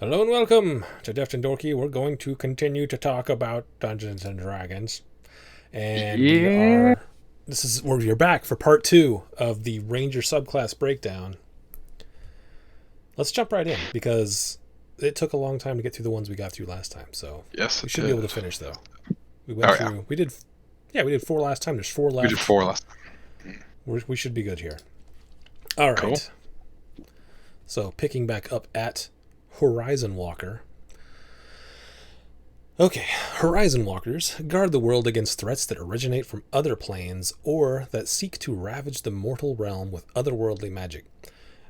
Hello and welcome to Deft and Dorky. We're going to continue to talk about Dungeons and Dragons, and Yeah. you're back for part 2 of the Ranger subclass breakdown. Let's jump right in because it took a long time to get through the ones we got through last time. So Yes, we it should be able to did. finish though. We Oh went yeah, through. We did 4 last time. There's 4 we did left. 4 last time. We should be good here. All Cool. right. So picking back up at Horizon Walker. Okay, Horizon Walkers guard the world against threats that originate from other planes or that seek to ravage the mortal realm with otherworldly magic.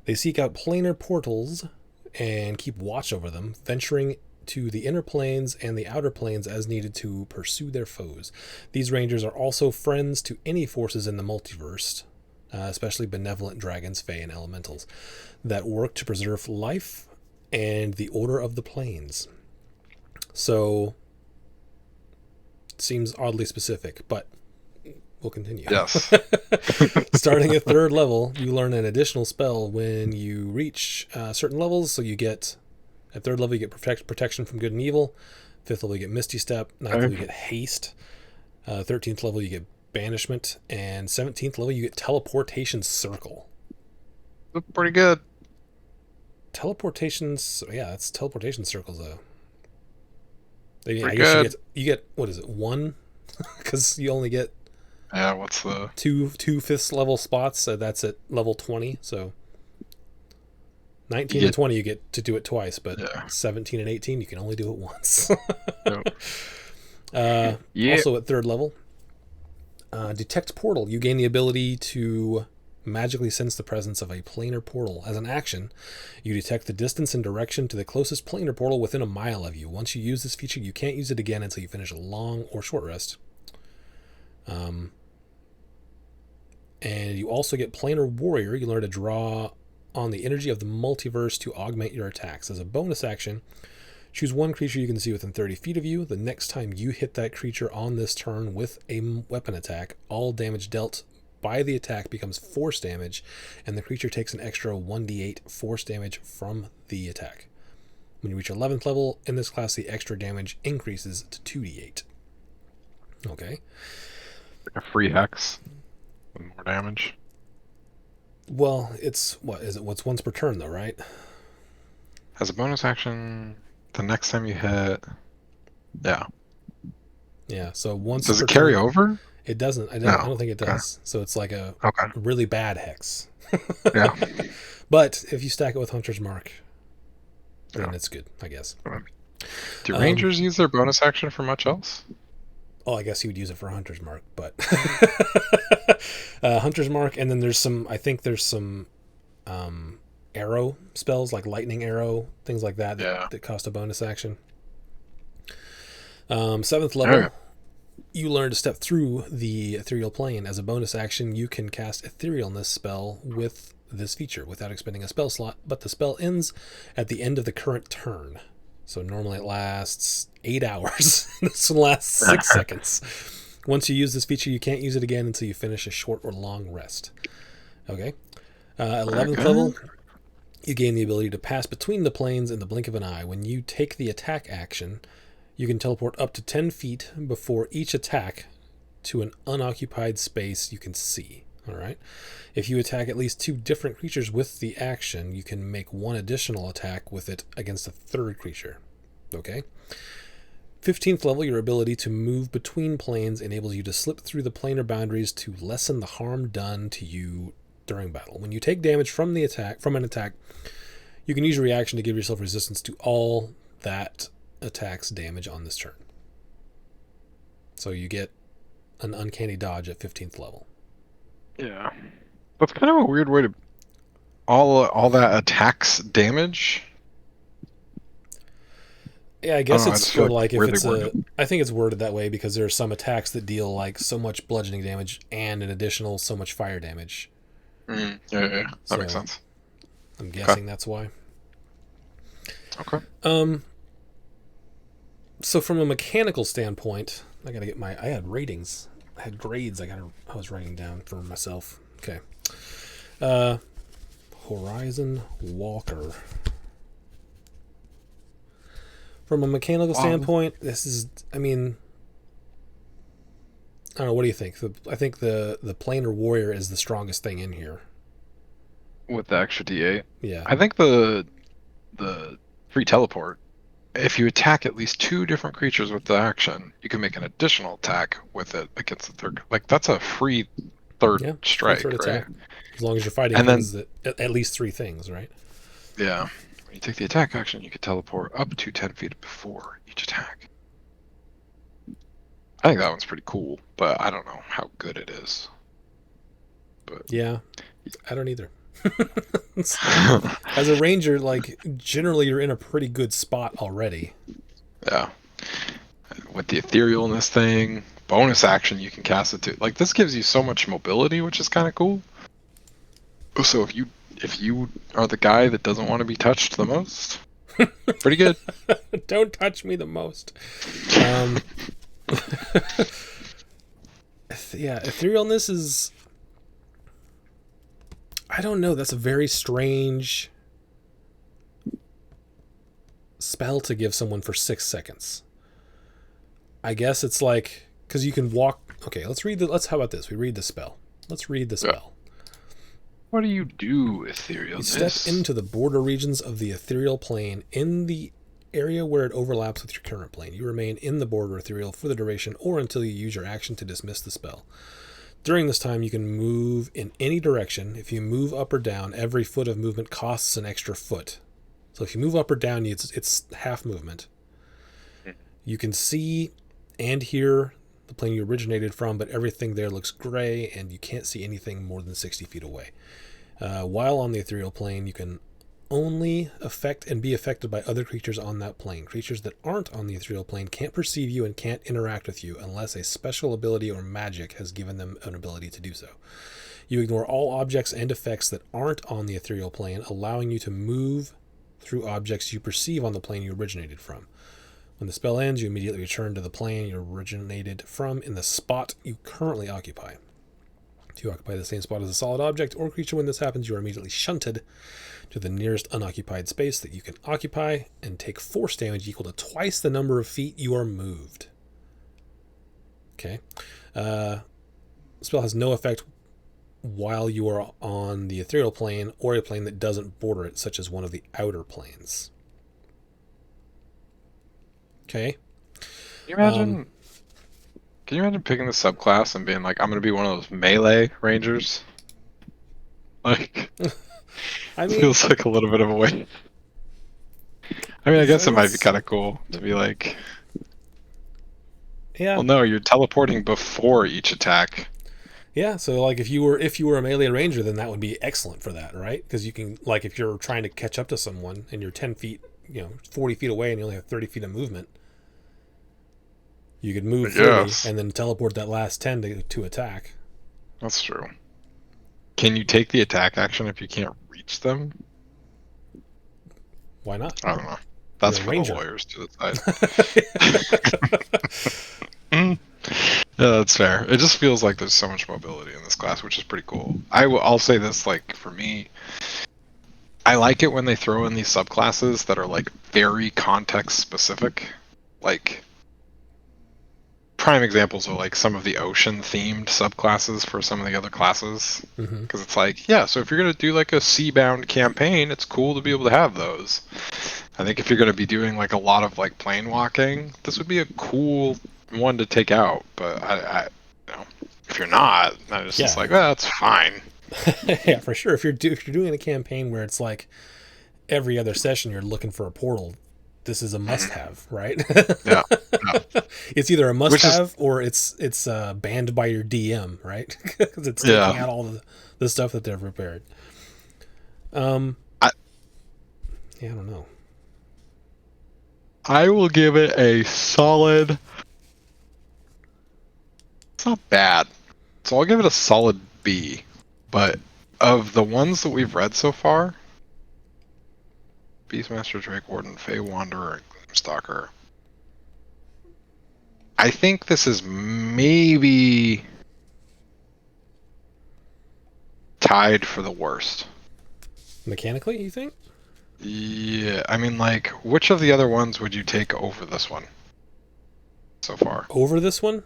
They seek out planar portals and keep watch over them, venturing to the inner planes and the outer planes as needed to pursue their foes. These rangers are also friends to any forces in the multiverse, especially benevolent dragons, fae, and elementals, that work to preserve life and the order of the planes. So, seems oddly specific, but we'll continue. Yes. Starting at 3rd level, you learn an additional spell when you reach certain levels. So you get, at 3rd level, you get protection from good and evil. 5th level, you get Misty Step. 9th level, you get Haste. 13th level, you get Banishment. And 17th level, you get Teleportation Circle. Pretty good. Teleportations, yeah, that's Teleportation Circle's I Pretty guess good. you get, what is it, 1? Because you only get Yeah, what's the... two 5th level spots, so that's at level 20. So 19 You and get... 20 you get to do it twice, but Yeah. 17 and 18 you can only do it once. Yep. Yeah. Also at 3rd level, Detect Portal. You gain the ability to magically sense the presence of a planar portal. As an action, you detect the distance and direction to the closest planar portal within a mile of you. Once you use this feature, you can't use it again until you finish a long or short rest. And you also get Planar Warrior. You learn to draw on the energy of the multiverse to augment your attacks. As a bonus action, choose one creature you can see within 30 feet of you. The next time you hit that creature on this turn with a weapon attack, all damage dealt by the attack becomes force damage, and the creature takes an extra 1d8 force damage from the attack. When you reach 11th level in this class, the extra damage increases to 2d8. Okay. Like a free hex with more damage. Well, it's what is it? What's once per turn though, right? As a bonus action, the next time you hit... Yeah. Yeah. So once Does per it carry turn, over? it doesn't. I No. don't think it Okay. does. So it's like a Okay. really bad hex. Yeah. But if you stack it with Hunter's Mark, then Yeah. it's good, I guess. Do Um, rangers use their bonus action for much else? oh, I guess you would use it for Hunter's Mark, but Hunter's Mark, and then there's some. I think there's some arrow spells like Lightning Arrow, things like that Yeah. that cost a bonus action. 7th Okay. level, you learn to step through the ethereal plane. As a bonus action, you can cast Etherealness spell with this feature without expending a spell slot, but the spell ends at the end of the current turn. So normally it lasts 8 hours. This one lasts 6 seconds. Once you use this feature, you can't use it again until you finish a short or long rest. Okay. At 11th level, you gain the ability to pass between the planes in the blink of an eye. When you take the attack action, you can teleport up to 10 feet before each attack to an unoccupied space you can see. All right. If you attack at least 2 different creatures with the action, you can make 1 additional attack with it against a 3rd creature. Okay. 15th level, your ability to move between planes enables you to slip through the planar boundaries to lessen the harm done to you during battle. When you take damage from an attack, you can use your reaction to give yourself resistance to all that attack's damage on this turn. So you get an uncanny dodge at 15th level. Yeah. That's kind of a weird way to... All that attacks damage? Yeah, I I don't guess know, I it's just feel for like like if where they it's worded a. it. I think it's worded that way because there are some attacks that deal like so much bludgeoning damage and an additional so much fire damage. Yeah. That makes So sense. I'm Okay. guessing that's why. Okay. So from a mechanical standpoint, I gotta get my. I had ratings. I had grades. I was writing down for myself. Okay. Horizon Walker. From a mechanical Wow. standpoint, this is, I mean, I don't know. What do you think? I think the planar warrior is the strongest thing in here. With the extra D8. Yeah. I think the free teleport, if you attack at least 2 different creatures with the action, you can make an additional attack with it against the third. Like, that's a free third Yeah. Free strike, third right? attack. As long as you're fighting And then, things that at least 3 things, right? yeah, when you take the attack action, you can teleport up to 10 feet before each attack. I think that one's pretty cool, but I don't know how good it is. But yeah, I don't either. As a ranger, like, generally you're in a pretty good spot already. yeah, with the etherealness thing, bonus action, you can cast it too. Like, this gives you so much mobility, which is kind of cool. So if you are the guy that doesn't want to be touched the most, pretty good. Don't touch me the most. Yeah, etherealness is, I don't know, that's a very strange spell to give someone for 6 seconds. I guess it's like, because you can walk. Okay, how about this? We read the spell. Let's read the spell. What do you do, etherealness? You step into the border regions of the ethereal plane in the area where it overlaps with your current plane. You remain in the border ethereal for the duration or until you use your action to dismiss the spell. During this time, you can move in any direction. If you move up or down, every foot of movement costs an extra foot. So if you move up or down, it's half movement. You can see and hear the plane you originated from, but everything there looks gray, and you can't see anything more than 60 feet away. While on the ethereal plane, you can only affect and be affected by other creatures on that plane. Creatures that aren't on the ethereal plane can't perceive you and can't interact with you unless a special ability or magic has given them an ability to do so. You ignore all objects and effects that aren't on the ethereal plane, allowing you to move through objects you perceive on the plane you originated from. When the spell ends, you immediately return to the plane you originated from in the spot you currently occupy. If you occupy the same spot as a solid object or creature when this happens, you are immediately shunted to the nearest unoccupied space that you can occupy and take force damage equal to twice the number of feet you are moved. Okay. The spell has no effect while you are on the ethereal plane or a plane that doesn't border it, such as one of the outer planes. Okay. Can you imagine picking the subclass and being like, I'm going to be one of those melee rangers? Like, I mean, feels like a little bit of a way. I mean, I guess it might be kind of cool to be like, yeah. Well, no, you're teleporting before each attack. Yeah, so like if you were a melee ranger, then that would be excellent for that, right? Because you can, like, if you're trying to catch up to someone and you're 10 feet, 40 feet away and you only have 30 feet of movement, you could move 30 and then teleport that last 10 to attack. That's true. Can you take the attack action if you can't reach them? Why not? I don't know. That's for the lawyers to decide. Yeah, that's fair. It just feels like there's so much mobility in this class, which is pretty cool. I'll say this, like, for me, I like it when they throw in these subclasses that are, like, very context specific. Like, prime examples are, like, some of the ocean-themed subclasses for some of the other classes. Because it's like, yeah, so if you're going to do, like, a sea-bound campaign, it's cool to be able to have those. I think if you're going to be doing, like, a lot of, like, plane walking, this would be a cool one to take out. But I if you're not, then it's just like, well, that's fine. Yeah, for sure. If you're doing a campaign where it's like every other session you're looking for a portal, this is a must-have, right? Yeah. It's either a must-have or it's banned by your DM, right? Because it's taking out all the stuff that they've prepared. I don't know. I will give it a solid. It's not bad, so I'll give it a solid B. But of the ones that we've read so far, Beastmaster, Drake Warden, Fey Wanderer, and Gloomstalker, I think this is maybe tied for the worst. Mechanically, you think? Yeah, I mean, like, which of the other ones would you take over this one so far? Over this one,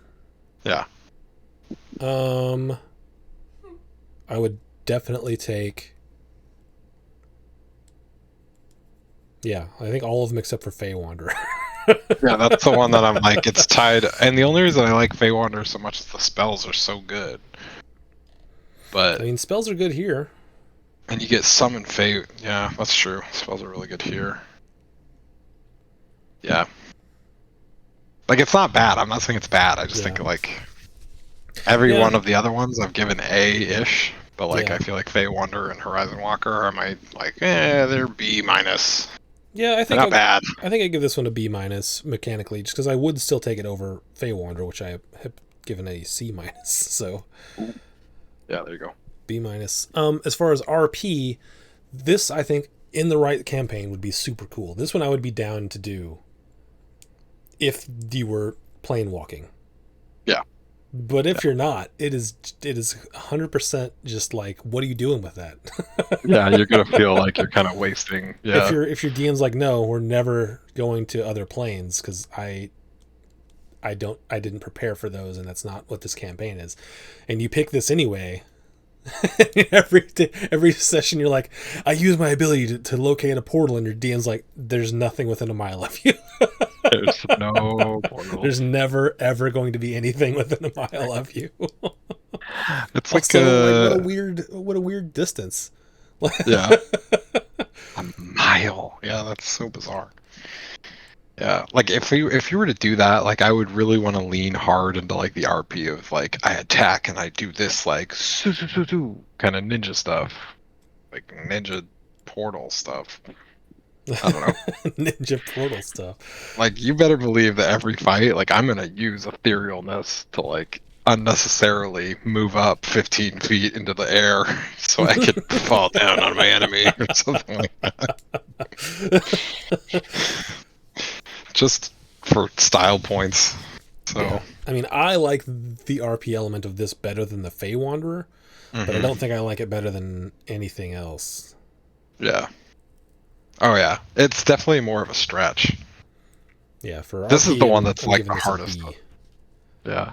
Yeah. I would definitely take. Yeah, I think all of them except for Fey Wanderer. Yeah, that's the one that I'm like, it's tied. And the only reason I like Fey Wanderer so much is the spells are so good. I But, mean, spells are good here. and you get Summon Fey. Yeah, that's true. Spells are really good here. Yeah. Like, it's not bad. I'm not saying it's bad. I just Yeah. think, like, every Yeah. one of the other ones I've given A-ish. But, like, Yeah. I feel like Fey Wanderer and Horizon Walker are my, like, they're B minus. Yeah, They're not bad. I think I give this one a B minus mechanically, just because I would still take it over Fey Wanderer, which I have given a C minus. So Yeah, there you go. B minus. As far as RP, this I think in the right campaign would be super cool. This one I would be down to do if you were plane walking. Yeah. But if you're not, it is 100% just like, what are you doing with that? Yeah, you're gonna feel like you're kind of wasting. Yeah. If your DM's like, no, we're never going to other planes because I didn't prepare for those, and that's not what this campaign is. And you pick this anyway. Every session you're like, I use my ability to locate a portal, and your DM's like, there's nothing within a mile of you. There's no portal. There's never ever going to be anything within a mile of you. It's Also, like what a weird distance. yeah, a mile. Yeah, that's so bizarre. Yeah, like if you were to do that, like I would really want to lean hard into like the RP of like I attack and I do this like kind of ninja stuff, like ninja portal stuff. I don't know. Ninja portal stuff. Like you better believe that every fight, like I'm gonna use etherealness to like unnecessarily move up 15 feet into the air so I could fall down on my enemy or something like that. Just for style points. So Yeah. I mean, I like the RP element of this better than the Fey Wanderer, but I don't think I like it better than anything else. yeah. Oh yeah. It's definitely more of a stretch. Yeah, for This RP, is the one that's I'm like giving the this a hardest. B. Yeah.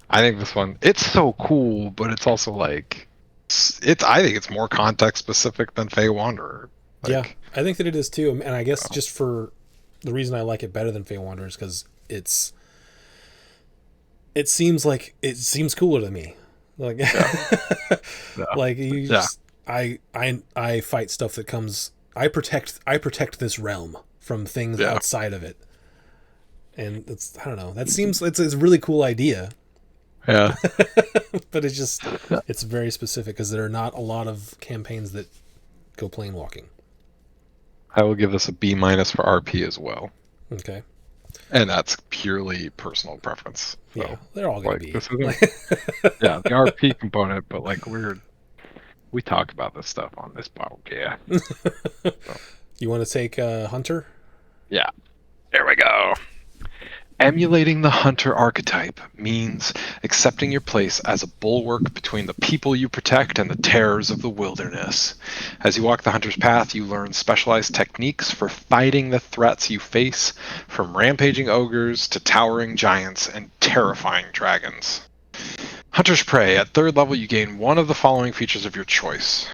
I think this one it's so cool, but it's also like it's I think it's more context specific than Fey Wanderer. Like, Yeah, I think that it is too, and I guess oh. just for the reason I like it better than Fey Wanderer is because it seems cooler to me. Like, Yeah. Yeah. like you Yeah. just I fight stuff that comes. I protect this realm from things Yeah. outside of it, and it's I don't know. That seems it's a really cool idea, Yeah. but it's very specific because there are not a lot of campaigns that go plane walking. I will give this a B minus for RP as well. Okay. And that's purely personal preference. So, Yeah, they're all gonna like be. this isn't yeah, the RP component, but like we talk about this stuff on this podcast. You want to take Hunter? Yeah. There we go. Emulating the hunter archetype means accepting your place as a bulwark between the people you protect and the terrors of the wilderness. As you walk the hunter's path, you learn specialized techniques for fighting the threats you face, from rampaging ogres to towering giants and terrifying dragons. Hunter's Prey. At 3rd level, you gain one of the following features of your choice.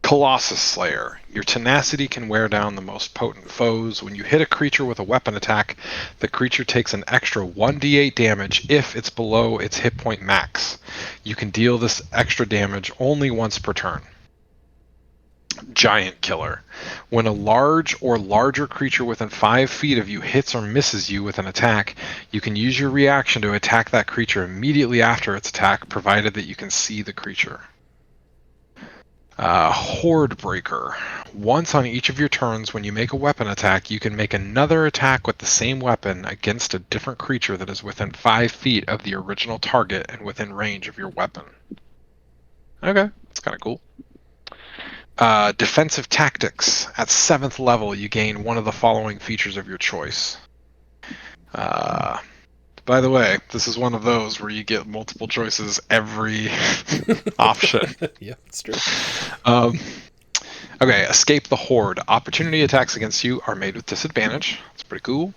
Colossus Slayer. Your tenacity can wear down the most potent foes. When you hit a creature with a weapon attack, the creature takes an extra 1d8 damage if it's below its hit point max. You can deal this extra damage only once per turn. Giant Killer. When a large or larger creature within 5 feet of you hits or misses you with an attack, you can use your reaction to attack that creature immediately after its attack, provided that you can see the creature. Horde Breaker. Once on each of your turns, when you make a weapon attack, you can make another attack with the same weapon against a different creature that is within 5 feet of the original target and within range of your weapon. Okay, that's kind of cool. Defensive Tactics. At 7th level, you gain one of the following features of your choice. By the way, this is one of those where you get multiple choices every option. Yeah, it's true. Okay, escape the horde. Opportunity attacks against you are made with disadvantage. That's pretty cool.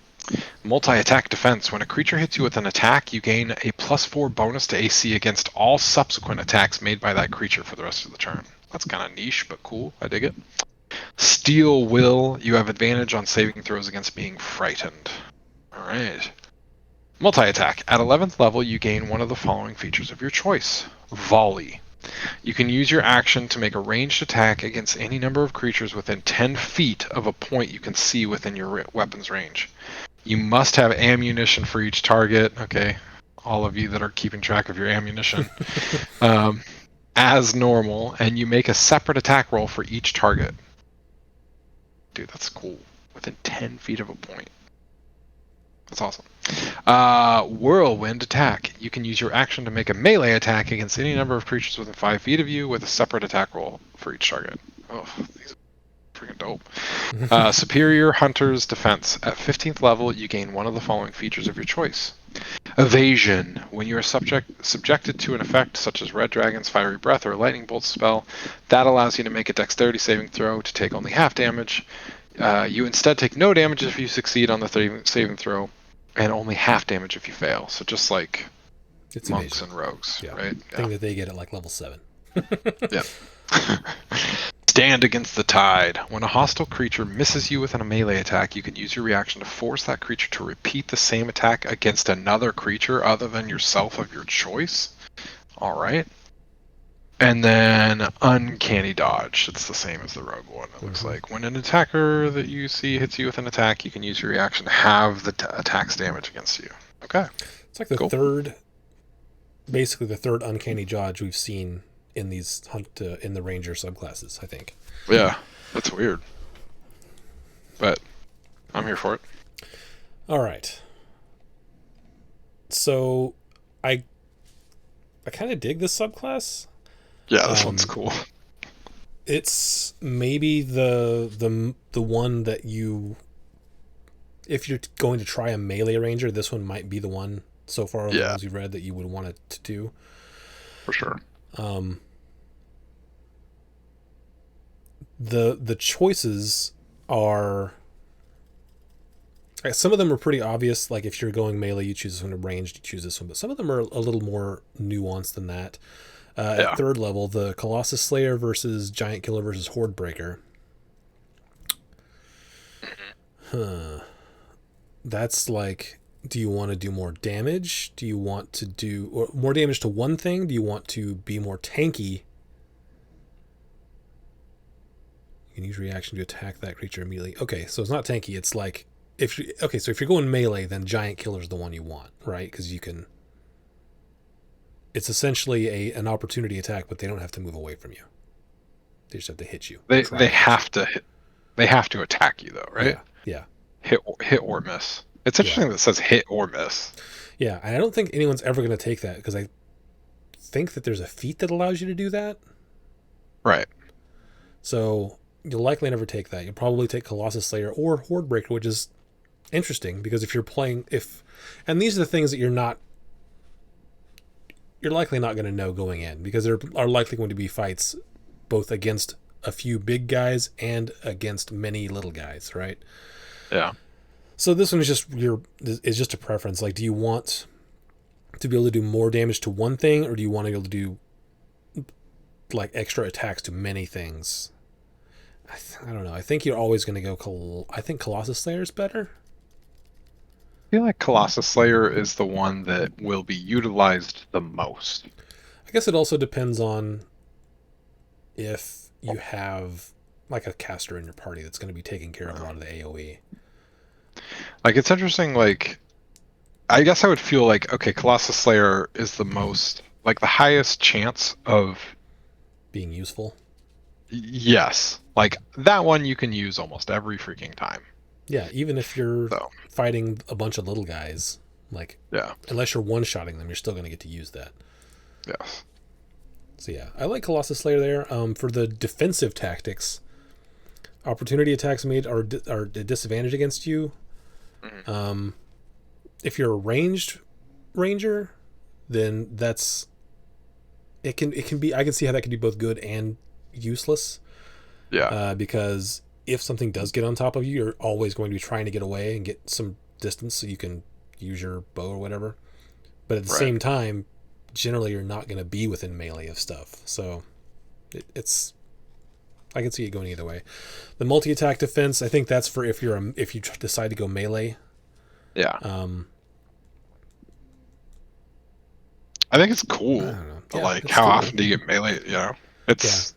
Multi-attack defense. When a creature hits you with an attack, you gain a +4 bonus to AC against all subsequent attacks made by that creature for the rest of the turn. That's kind of niche, but cool. I dig it. Steel Will. You have advantage on saving throws against being frightened. Alright. Multi-attack. At 11th level, you gain one of the following features of your choice. Volley. You can use your action to make a ranged attack against any number of creatures within 10 feet of a point you can see within your weapon's range. You must have ammunition for each target. Okay, all of you that are keeping track of your ammunition. As normal, and you make a separate attack roll for each target. Dude, that's cool. Within 10 feet of a point. That's awesome. Whirlwind attack. You can use your action to make a melee attack against any number of creatures within 5 feet of you with a separate attack roll for each target. Oh, these are freaking dope. Superior Hunter's Defense. At 15th level, you gain one of the following features of your choice. Evasion. When you are subjected to an effect such as Red Dragon's Fiery Breath or Lightning Bolt spell, that allows you to make a dexterity saving throw to take only half damage. You instead take no damage if you succeed on the saving throw, and only half damage if you fail. So just like It's monks amazing. and rogues, Yeah. right? Thing that they get at like level 7. Yeah. Stand against the tide. When a hostile creature misses you with a melee attack, you can use your reaction to force that creature to repeat the same attack against another creature other than yourself of your choice. All right. And then Uncanny Dodge. It's the same as the rogue one, it looks like. When an attacker that you see hits you with an attack, you can use your reaction to have the attack's damage against you. Okay. It's like the third, basically the third Uncanny Dodge we've seen in these in the Ranger subclasses, I think. Yeah, that's weird. But I'm here for it. All right. So I kind of dig this subclass. Yeah, this one's cool. It's maybe the one that you, if you're going to try a melee ranger, this one might be the one so far of the ones you've read that you would want it to do. For sure. The choices are, some of them are pretty obvious. Like if you're going melee, you choose this one. Ranged, you choose this one. But some of them are a little more nuanced than that. At third level, the Colossus Slayer versus Giant Killer versus Horde Breaker. That's like, do you want to do more damage? Do you want to do more damage to one thing? Do you want to be more tanky? You can use reaction to attack that creature immediately. Okay, so it's not tanky. It's like, so if you're going melee, then Giant Killer's the one you want, right? Because you can. It's essentially an opportunity attack, but they don't have to move away from you. They just have to hit you. They have to hit. They have to attack you though, right? Yeah. Hit or miss. It's interesting that it says hit or miss. Yeah, and I don't think anyone's ever going to take that because I think that there's a feat that allows you to do that. Right. So you'll likely never take that. You'll probably take Colossus Slayer or Horde Breaker, which is interesting because if you're playing, and these are the things that you're likely not going to know going in because there are likely going to be fights both against a few big guys and against many little guys, right? Yeah. So this one is just a preference. Like, do you want to be able to do more damage to one thing, or do you want to be able to do like extra attacks to many things? I don't know. I think you're always going to go. I think Colossus Slayer is better. I feel like Colossus Slayer is the one that will be utilized the most. I guess it also depends on if you have like a caster in your party that's going to be taking care of a lot of the AoE. Like, it's interesting, like, I guess I would feel like, okay, Colossus Slayer is the most, like, the highest chance of being useful. Yes. Like, that one you can use almost every freaking time. Yeah, even if you're fighting a bunch of little guys, like, unless you're one-shotting them, you're still going to get to use that. Yes. So yeah, I like Colossus Slayer there. For the defensive tactics, opportunity attacks made are a disadvantage against you. Mm-hmm. If you're a ranged ranger, then it can be. I can see how that can be both good and useless. Yeah. because if something does get on top of you, you're always going to be trying to get away and get some distance so you can use your bow or whatever. But at the Right. same time, generally you're not going to be within melee of stuff. So it's I can see it going either way. The multi-attack defense, I think that's for if if you decide to go melee. Yeah. Um, I think it's I cool, don't know. but Yeah, like, it's how cool. often do you get melee? You know, Yeah, it's.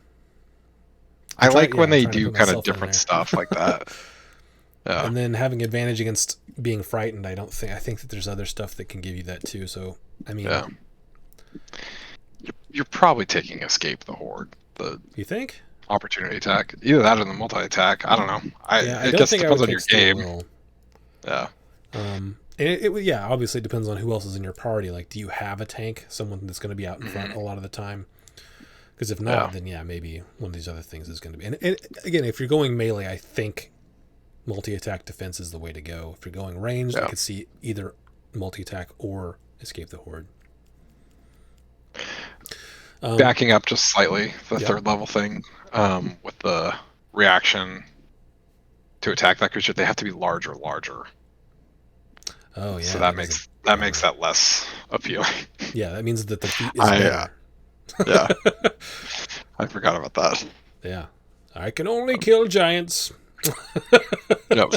I like when I'm they trying to do put kind of myself in different there. stuff like that. Yeah. And then having advantage against being frightened, I think that there's other stuff that can give you that too. So I mean, Yeah. You're probably taking escape the horde, the you think? opportunity attack, either that or the multi attack. I don't know. Yeah, I It don't guess think I depends would on take your steel game. will. Yeah. And yeah, obviously it depends on who else is in your party. Like, do you have a tank, someone that's going to be out in front a lot of the time? Because if Yeah. not, then yeah, maybe one of these other things is going to be. And again, if you're going melee, I think multi-attack defense is the way to go. If you're going ranged, I Yeah. could see either multi-attack or escape the horde. Backing up just slightly, the Yep. third level thing, with the reaction to attack that creature, they have to be larger. Oh yeah, So that is a that makes bummer. that less appealing. Yeah, that means that the feat is I better. yeah, I forgot about that. Yeah, I can only kill giants. Yep.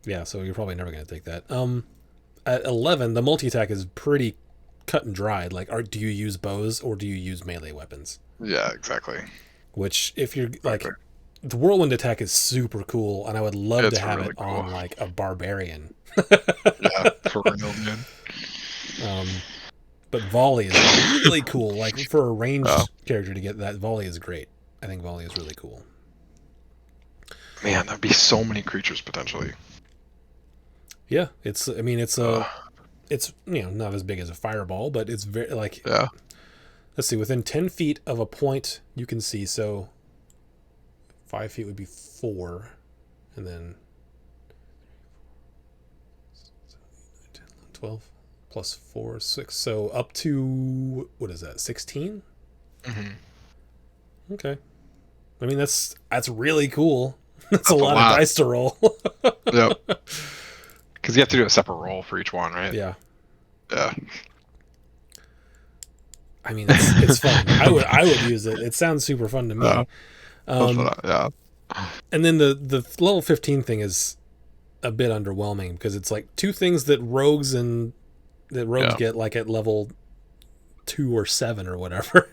Yeah, so you're probably never going to take that. At 11, the multi-attack is pretty cut and dried. Like, do you use bows or do you use melee weapons? Yeah, exactly. Which, if you're like, Exactly. the whirlwind attack is super cool, and I would love to It's have really it cool. on like a barbarian. Yeah, for real, dude. But volley is really cool. Like for a Oh, ranged character to get that, volley is great. I think volley is really cool. man, that'd be so many creatures potentially. Yeah, it's. I mean, Uh, it's not as big as a fireball, but it's very like. yeah. Let's see, within 10 feet of a point you can see. So 5 feet would be 4, and then 12 plus 4, 6. So up to what is that? 16. Okay. I mean that's really cool. That's a That's a lot of lot. dice to roll. Yep. Because you have to do a separate roll for each one, right? Yeah. Yeah. I mean it's fun. I would use it. It sounds super fun to me. Yeah. And then the level 15 thing is a bit underwhelming because it's like two things that rogues get like at level 2 or 7 or whatever.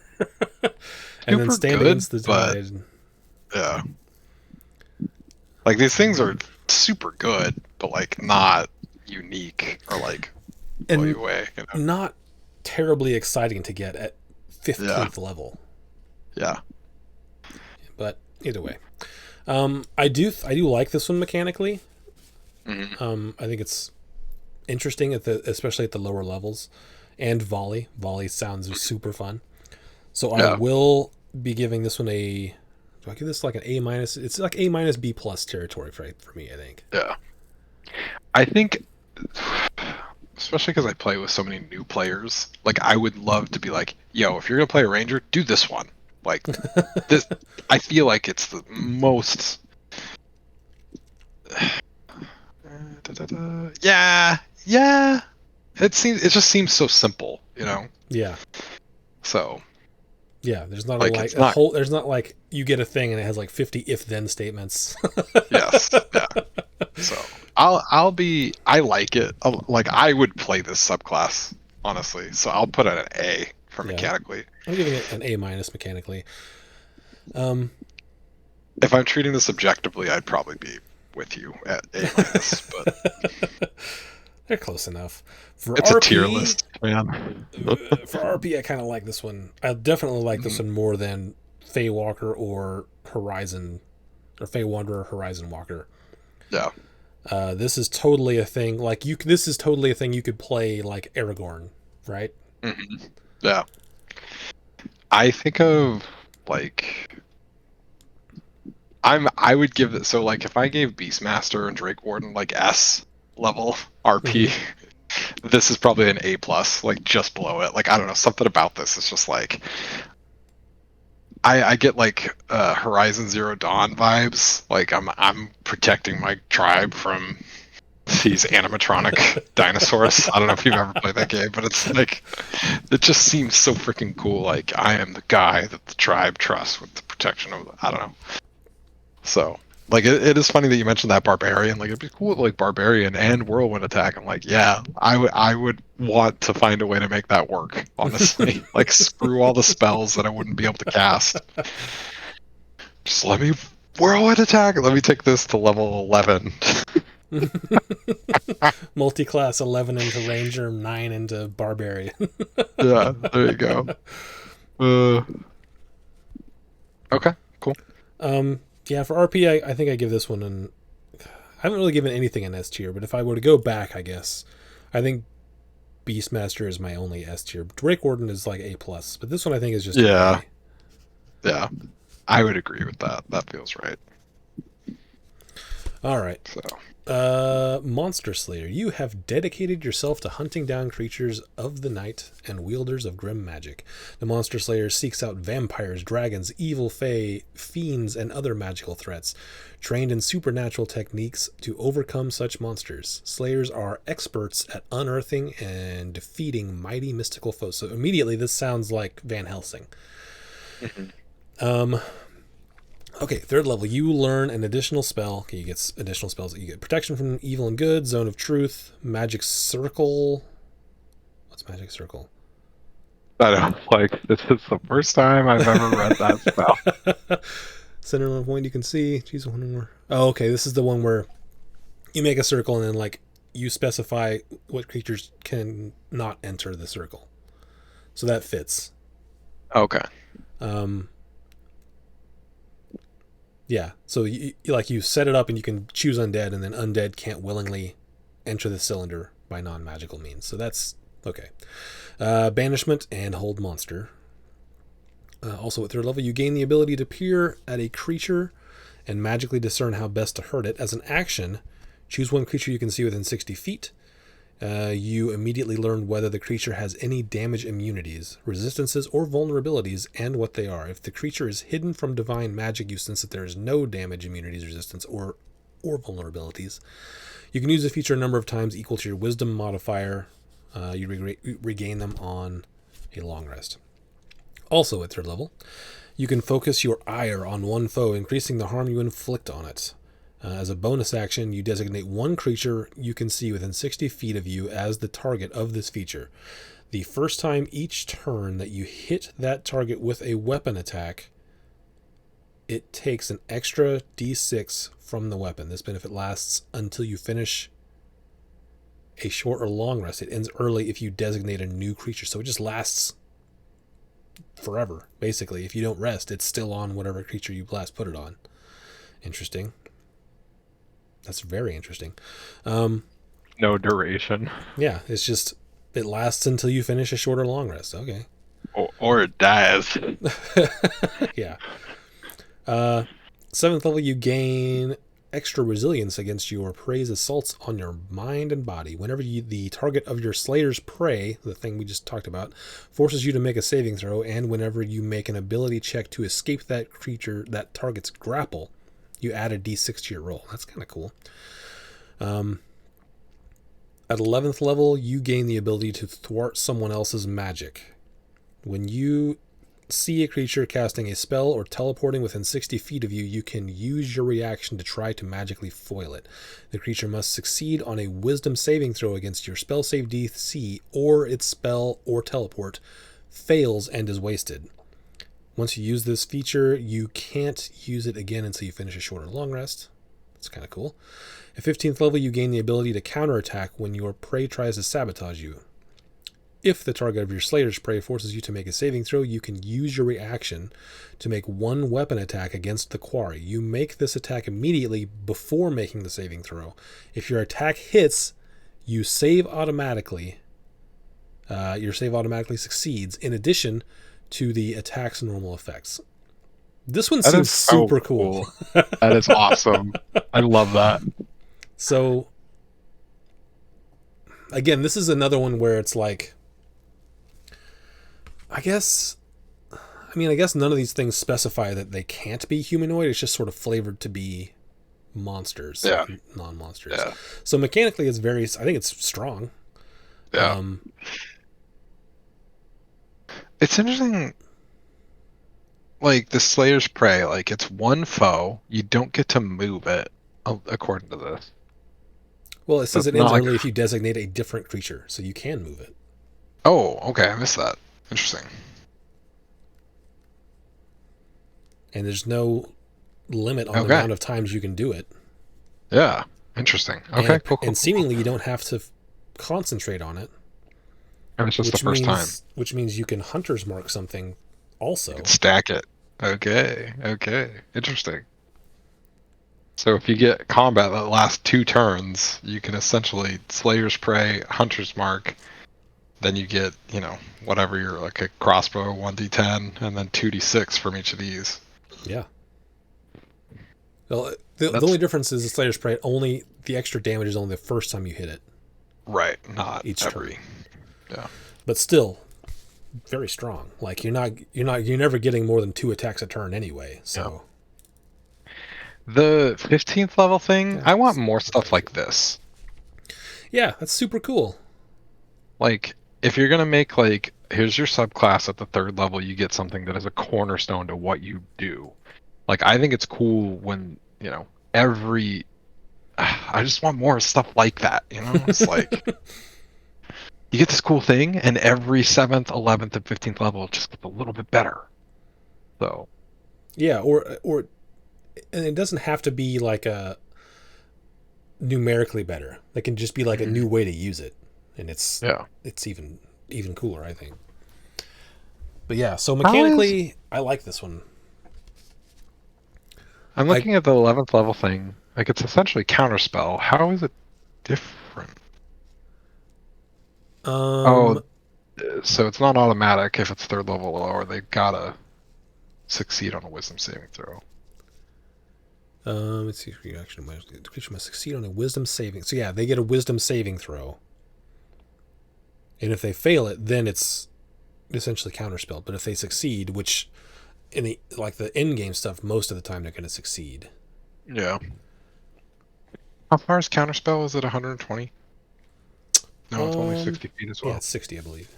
And then Super stand good, against the but tide. yeah. Like these things are super good, but like not unique or like blow you And away. You know? not terribly exciting to get at 15th Yeah. level. Yeah. But either way. I do like this one mechanically. I think it's interesting especially at the lower levels. And volley. Volley sounds super fun. So I Yeah. will be giving this one a. Do I give this like an A minus? It's like A minus B plus territory for me. I think. Yeah. I think, especially because I play with so many new players, like I would love to be like, yo, if you're gonna play a ranger, do this one. Like this, I feel like it's the most. Yeah, yeah. It just seems so simple, you know. Yeah. So Yeah. There's not like a it's not. whole. There's not like you get a thing and it has like 50 if then statements. Yes. Yeah. So I like it. Like I would play this subclass honestly. So I'll put it an A for Yeah. mechanically. I'm giving it an A minus mechanically. If I'm treating this objectively, I'd probably be with you at A minus. But They're close enough. For it's a RP, tier list, man. for RP, I kind of like this one. I definitely like this one more than Fey Walker or Horizon, or Fey Wanderer, Horizon Walker. Yeah. This is totally a thing. Like this is totally a thing you could play like Aragorn, right? Yeah. I think of like I would give it so like if I gave Beastmaster and Drake Warden like S level RP, this is probably an A plus, like just below it. Like I don't know, something about this is just like I get like Horizon Zero Dawn vibes. Like I'm protecting my tribe from these animatronic dinosaurs. I don't know if you've ever played that game, but it's like it just seems so freaking cool. Like I am the guy that the tribe trusts with the protection of. I don't know. So like it is funny that you mentioned that barbarian. Like it'd be cool, like barbarian and whirlwind attack. I'm like, yeah, I would want to find a way to make that work. Honestly, like screw all the spells that I wouldn't be able to cast. Just let me whirlwind attack. Let me take this to level 11. Multi-class 11 into ranger, 9 into barbarian. Yeah, there you go. Uh, okay, cool. Yeah, for RP, I think I give this one an. I haven't really given anything an S tier, but if I were to go back, I guess I think Beastmaster is my only S tier. Drake Warden is like A plus, but this one I think is just Yeah, yeah, I would agree with that. That feels right. All right. So Monster Slayer. You have dedicated yourself to hunting down creatures of the night and wielders of grim magic. The Monster Slayer seeks out vampires, dragons, evil fae, fiends, and other magical threats, trained in supernatural techniques to overcome such monsters. Slayers are experts at unearthing and defeating mighty mystical foes. So immediately this sounds like Van Helsing. Okay, third level, you learn an additional spell. Okay, you get additional spells. You get protection from evil and good, zone of truth, magic circle. What's magic circle? I know, like this is the first time I've ever read that spell. Center of point you can see. Choose one more. Oh, okay, this is the one where you make a circle and then like you specify what creatures can not enter the circle. So that fits. Okay. Yeah, so you set it up and you can choose undead, and then undead can't willingly enter the cylinder by non-magical means. So that's okay. Banishment and hold monster. Also at third level, you gain the ability to peer at a creature and magically discern how best to hurt it. As an action, choose one creature you can see within 60 feet. You immediately learn whether the creature has any damage immunities, resistances, or vulnerabilities, and what they are. If the creature is hidden from divine magic, you sense that there is no damage, immunities, resistance, or vulnerabilities. You can use the feature a number of times equal to your wisdom modifier. You regain them on a long rest. Also at third level, you can focus your ire on one foe, increasing the harm you inflict on it. As a bonus action, you designate one creature you can see within 60 feet of you as the target of this feature. The first time each turn that you hit that target with a weapon attack, it takes an extra d6 from the weapon. This benefit lasts until you finish a short or long rest. It ends early if you designate a new creature. So it just lasts forever, basically. If you don't rest, it's still on whatever creature you last put it on. Interesting. That's very interesting. No duration. Yeah, it's just it lasts until you finish a short or long rest. Okay. Or it dies. Yeah. Seventh level, you gain extra resilience against your prey's assaults on your mind and body. Whenever the target of your slayer's prey, the thing we just talked about, forces you to make a saving throw, and whenever you make an ability check to escape that target's grapple, you add a d6 to your roll. That's kind of cool. At 11th level, you gain the ability to thwart someone else's magic. When you see a creature casting a spell or teleporting within 60 feet of you, you can use your reaction to try to magically foil it. The creature must succeed on a wisdom saving throw against your spell save DC, or its spell or teleport fails and is wasted. Once you use this feature, you can't use it again until you finish a short or long rest. That's kind of cool. At 15th level, you gain the ability to counterattack when your prey tries to sabotage you. If the target of your slayer's prey forces you to make a saving throw, you can use your reaction to make one weapon attack against the quarry. You make this attack immediately before making the saving throw. If your attack hits, you save automatically. Your save automatically succeeds, in addition to the attack's normal effects. This one seems super cool. That is awesome. I love that. So, again, this is another one where it's like, I guess I mean, I guess none of these things specify that they can't be humanoid. It's just sort of flavored to be monsters, Yeah. like non-monsters. Yeah. So mechanically, it's very. I think it's strong. Yeah. It's interesting. Like the Slayer's Prey, like it's one foe. You don't get to move it, according to this. Well, it says That's it ends not like. early if you designate a different creature, so you can move it. Oh, okay. I missed that. Interesting. And there's no limit on the Okay. amount of times you can do it. Yeah. Interesting. Okay. Cool. And seemingly you don't have to concentrate on it. And it's just the first time. Which means you can hunter's mark something also. You can stack it. Okay. Okay. Interesting. So if you get combat that lasts 2 turns, you can essentially Slayer's Prey, Hunter's Mark, then you get, whatever you're like a crossbow 1d10 and then 2d6 from each of these. Yeah. Well, the only difference is the Slayer's Prey, only the extra damage is only the first time you hit it. Right, not each every. turn. Yeah. But still very strong. Like you're never getting more than 2 attacks a turn anyway. So the 15th level thing, I want more stuff like this. Yeah, that's super cool. Like if you're gonna make like, here's your subclass at the 3rd level, you get something that is a cornerstone to what you do. Like I think it's cool when every. I just want more stuff like that. It's like you get this cool thing, and every 7th, 11th, and 15th level just gets a little bit better. So yeah, or and it doesn't have to be like a numerically better. It can just be like a new way to use it, and it's even cooler, I think. But yeah, so mechanically, I like this one. I'm looking at the 11th level thing. Like it's essentially counterspell. How is it different? So it's not automatic if it's 3rd level or lower. They've gotta succeed on a wisdom saving throw. Let's see. Reaction. The creature must succeed on a wisdom saving. So yeah, they get a wisdom saving throw. And if they fail it, then it's essentially counterspelled. But if they succeed, which in the end game stuff, most of the time they're going to succeed. Yeah. How far is counterspell? Is it 120? No, it's only 60 feet as well. Yeah, it's 60, I believe.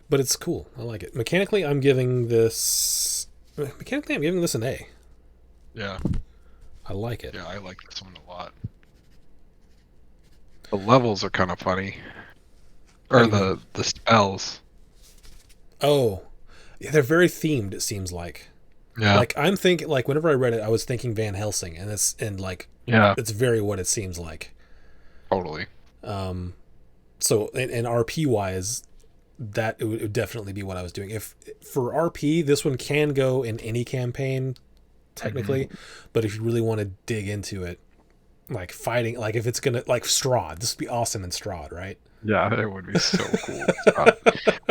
But it's cool. I like it. Mechanically, I'm giving this an A. Yeah. I like it. Yeah, I like this one a lot. The levels are kind of funny. Or the spells. Oh. Yeah, they're very themed, it seems like. Yeah. Like I'm thinking, like whenever I read it, I was thinking Van Helsing, and it's very what it seems like. Totally. So and RP wise, that it would definitely be what I was doing. If for RP, this one can go in any campaign, technically, but if you really want to dig into it, like fighting, like if it's gonna like Strahd, this would be awesome in Strahd, right? Yeah, it would be so cool.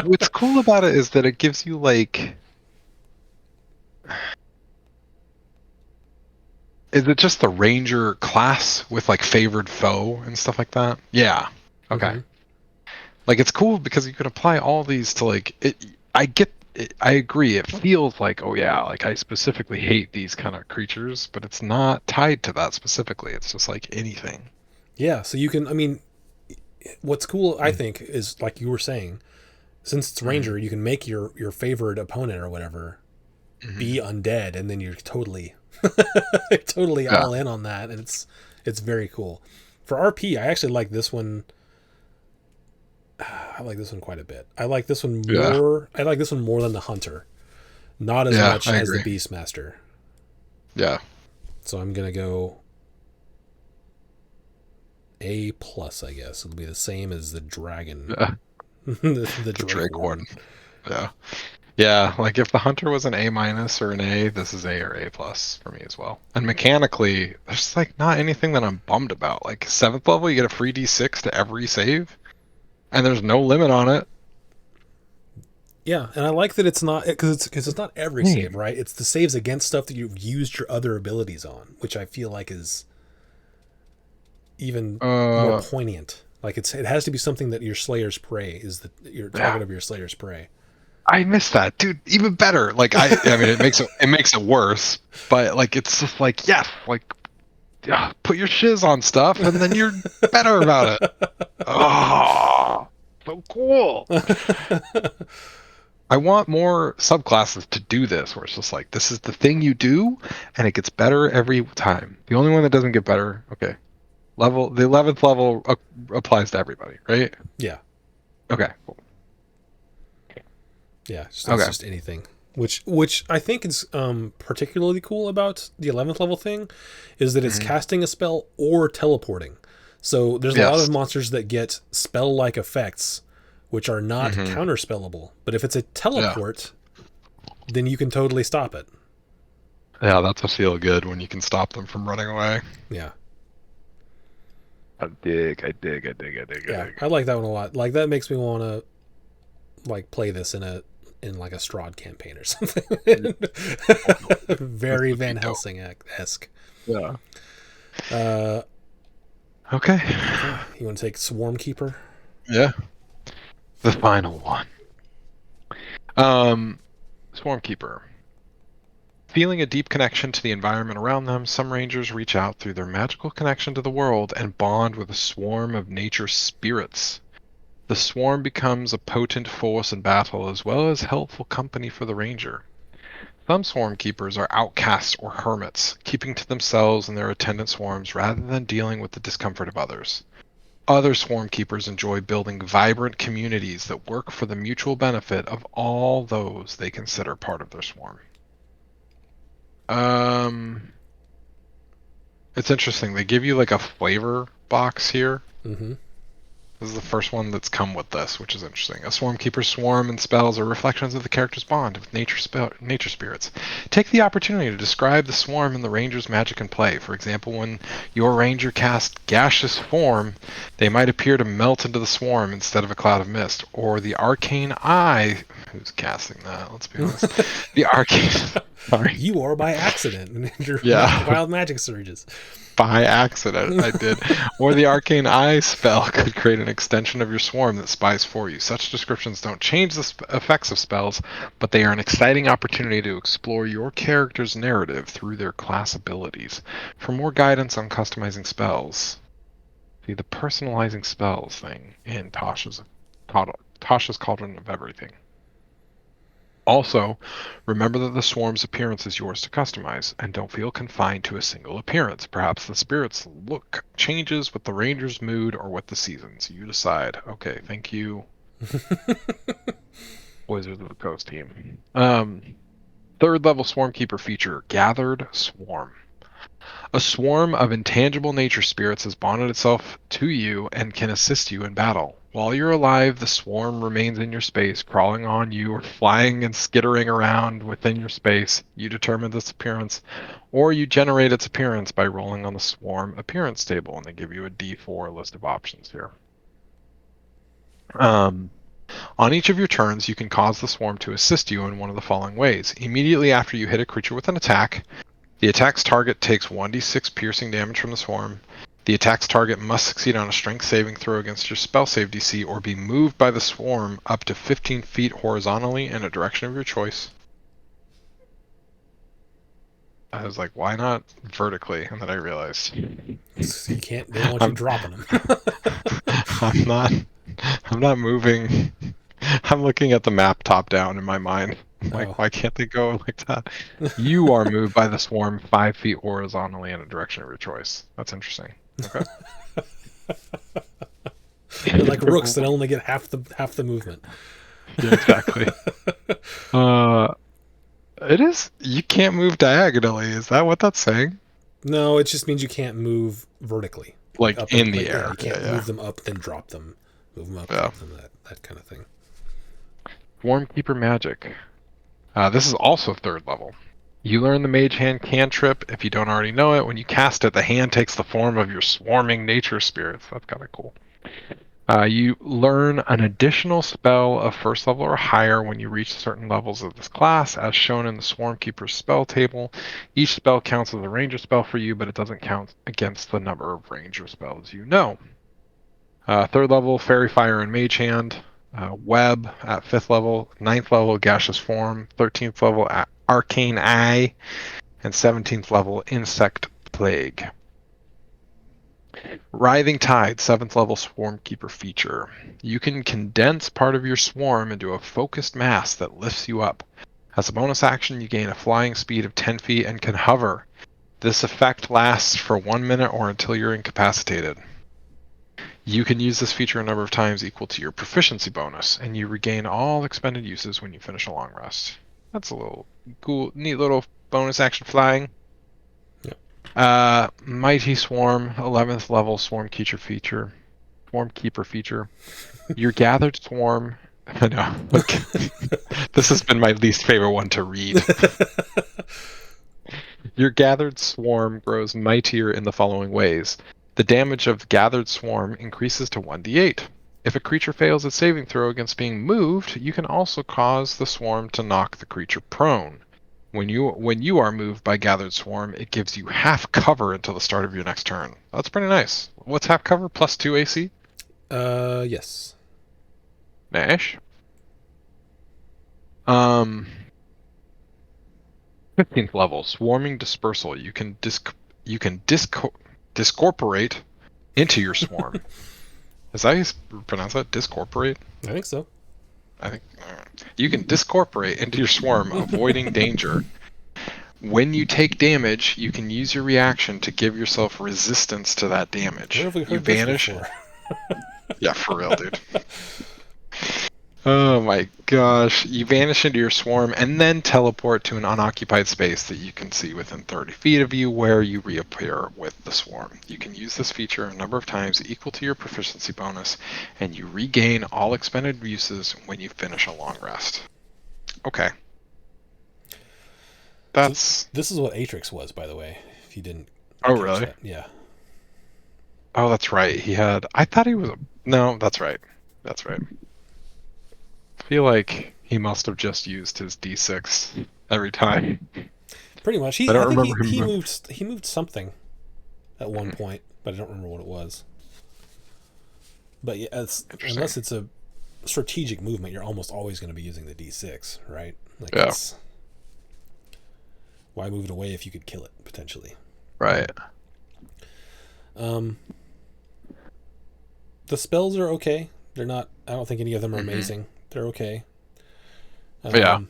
What's cool about it is that it gives you like. Is it just the ranger class with like favored foe and stuff like that? Yeah. Okay. Mm-hmm. Like it's cool because you can apply all these to like it. I agree. It feels like, oh yeah, like I specifically hate these kind of creatures, but it's not tied to that specifically. It's just like anything. Yeah. So you can. I mean, what's cool, I think, is like you were saying, since it's ranger, you can make your favored opponent or whatever be undead, and then you're totally all in on that, and it's very cool. For RP, I actually like this one. I like this one quite a bit. I like this one more. I like this one more than the Hunter, not as much as the Beastmaster. Yeah. So I'm gonna go A+, I guess. It'll be the same as the Dragon. Yeah. the Drake one. Yeah. Yeah, like if the Hunter was an A- or an A, this is A or A+ for me as well. And mechanically, there's like not anything that I'm bummed about. Like 7th level, you get a free D6 to every save, and there's no limit on it. Yeah, and I like that it's not because it's not every save, right? It's the saves against stuff that you've used your other abilities on, which I feel like is even more poignant. Like it has to be something that your Slayer's Prey is your target of your Slayer's Prey. I miss that, dude. Even better. Like I mean, it makes it worse, but like it's just like yes, like yeah, put your shiz on stuff, and then you're better about it. Oh, so cool. I want more subclasses to do this, where it's just like this is the thing you do, and it gets better every time. The only one that doesn't get better, okay, the 11th level applies to everybody, right? Yeah. Okay, cool. Yeah, so that's Okay. just anything. Which I think is particularly cool about the 11th level thing is that it's Mhm. casting a spell or teleporting. So there's a lot of Yes. monsters that get spell-like effects which are not Hmm. counterspellable. But if it's a Yeah. teleport, then you can totally stop it. Yeah, that's a feel good when you can stop them from running away. Yeah. I dig, I dig, I dig, I dig, I Yeah, dig. I like that one a lot. Like that makes me want to like play this in like a Strahd campaign or something. Very Would be Van dope. Helsing esque. Yeah. Uh, Okay. okay, you want to take Swarm Keeper? Yeah. The final one. Um, Swarmkeeper. Feeling a deep connection to the environment around them, some rangers reach out through their magical connection to the world and bond with a swarm of nature spirits. The swarm becomes a potent force in battle as well as helpful company for the ranger. Some swarm keepers are outcasts or hermits, keeping to themselves and their attendant swarms rather than dealing with the discomfort of others. Other swarm keepers enjoy building vibrant communities that work for the mutual benefit of all those they consider part of their swarm. Um, it's interesting. They give you like a flavor box here. Mm-hmm. This is the first one that's come with this, which is interesting. A swarmkeeper's swarm and spells are reflections of the character's bond with nature spirits. Take the opportunity to describe the swarm and the ranger's magic in play. For example, when your ranger casts gaseous form, they might appear to melt into the swarm instead of a cloud of mist. Or the arcane eye. Who's casting that? Let's be honest. The arcane. Sorry. You are by accident in your Yeah. wild magic surges. By accident, I did. Or the arcane eye spell could create an extension of your swarm that spies for you. Such descriptions don't change the effects of spells, but they are an exciting opportunity to explore your character's narrative through their class abilities. For more guidance on customizing spells, see the personalizing spells thing in Tasha's Cauldron of Everything. Also, remember that the swarm's appearance is yours to customize, and don't feel confined to a single appearance. Perhaps the spirit's look changes with the ranger's mood or with the seasons. You decide. Okay, thank you, Wizards of the Coast team. Third level Swarmkeeper feature, Gathered Swarm. A swarm of intangible nature spirits has bonded itself to you and can assist you in battle. While you're alive, the swarm remains in your space, crawling on you or flying and skittering around within your space. You determine its appearance, or you generate its appearance by rolling on the swarm appearance table, and they give you a D4 list of options here. Um, on each of your turns, you can cause the swarm to assist you in one of the following ways. Immediately after you hit a creature with an attack, the attack's target takes 1d6 piercing damage from the swarm. The attack's target must succeed on a strength saving throw against your spell save DC or be moved by the swarm up to 15 feet horizontally in a direction of your choice. I was like, why not vertically? And then I realized You can't. They don't want you I'm, dropping them. I'm not I'm not moving. I'm looking at the map top down in my mind. I'm like, Oh. why can't they go like that? You are moved by the swarm 5 feet horizontally in a direction of your choice. That's interesting. Okay. They're like rooks that only get half the movement. Yeah, exactly. Uh, it is. You can't move diagonally. Is that what that's saying? No, it just means you can't move vertically, like Like up and in the like yeah, air. you Yeah, can't yeah, move them up then drop them, move them up, yeah. drop them, that kind of thing. Swarmkeeper magic. This is also third level. You learn the Mage Hand cantrip. If you don't already know it, when you cast it, the hand takes the form of your swarming nature spirits. That's kind of cool. You learn an additional spell of first level or higher when you reach certain levels of this class, as shown in the Swarmkeeper's spell table. Each spell counts as a ranger spell for you, but it doesn't count against the number of ranger spells you know. Third level, Fairy Fire and Mage Hand. Web at 5th level, 9th level Gaseous Form, 13th level Arcane Eye, and 17th level Insect Plague. Writhing Tide, 7th level Swarm Keeper feature. You can condense part of your swarm into a focused mass that lifts you up. As a bonus action, you gain a flying speed of 10 feet and can hover. This effect lasts for 1 minute or until you're incapacitated. You can use this feature a number of times equal to your proficiency bonus, and you regain all expended uses when you finish a long rest. That's a little cool, neat little bonus action flying. Mighty Swarm, 11th level Swarm Keeper feature. Your gathered swarm. I know. This has been my least favorite one to read. Your gathered swarm grows mightier in the following ways. The damage of gathered swarm increases to 1d8. If a creature fails its saving throw against being moved, you can also cause the swarm to knock the creature prone. When you are moved by gathered swarm, it gives you half cover until the start of your next turn. That's pretty nice. What's half cover? Plus 2 AC? Yes. Nash? 15th level, Swarming Dispersal. You can discorporate into your swarm. Is that how you pronounce that? Discorporate? I think so. I think you can discorporate into your swarm, avoiding danger. When you take damage, you can use your reaction to give yourself resistance to that damage. Where have we heard You vanish. this before? Yeah, for real, dude. Oh my gosh. You vanish into your swarm and then teleport to an unoccupied space that you can see within 30 feet of you, where you reappear with the swarm. You can use this feature a number of times equal to your proficiency bonus, and you regain all expended uses when you finish a long rest. Okay. That's... So this is what Atrix was, by the way, if you didn't Oh, really? that. Yeah. Oh, that's right. He had... I thought he was... No, that's right. That's right. I feel like he must have just used his D6 every time. Pretty much. I don't remember him. He moved something at one point, but I don't remember what it was. But yeah, unless it's a strategic movement, you're almost always going to be using the D6, right? Like, yeah. Why move it away if you could kill it potentially? Right. The spells are okay. They're not. I don't think any of them are amazing. They're okay. Yeah.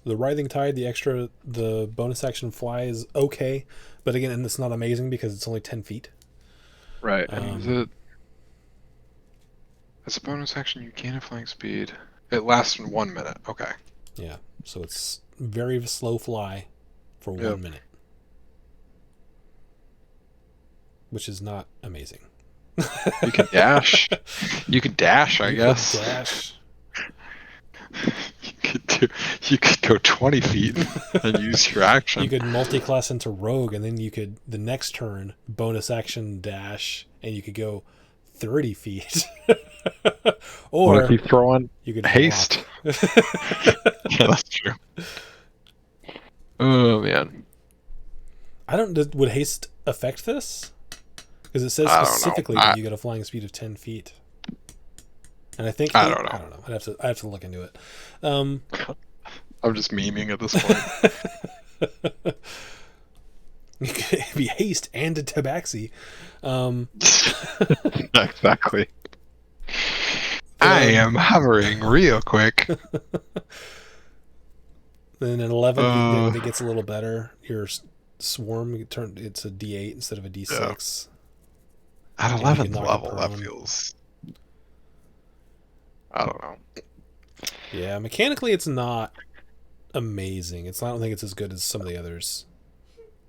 The Writhing Tide, the bonus action fly is okay, but again, and it's not amazing because it's only 10 feet. Right. And as a bonus action, you gain a flying speed. It lasts 1 minute. Okay. Yeah. So it's very slow fly for 1 minute, which is not amazing. You can dash. You can dash, I guess. Dash. You could go 20 feet and use your action. You could multi-class into rogue, and then you could the next turn bonus action dash, and you could go 30 feet. Or what if you throw on you could haste? Yeah, that's true. Oh man. Would haste affect this? Because it says specifically that you get a flying speed of 10 feet. And I think I don't know. I don't know. I have to look into it. I'm just memeing at this point. You could be haste and a tabaxi. Exactly. I am hovering real quick. Then at 11, it gets a little better. Your swarm, it's a D8 instead of a D6. Yeah. At 11th level, that feels... I don't know. Yeah, mechanically it's not amazing. I don't think it's as good as some of the others.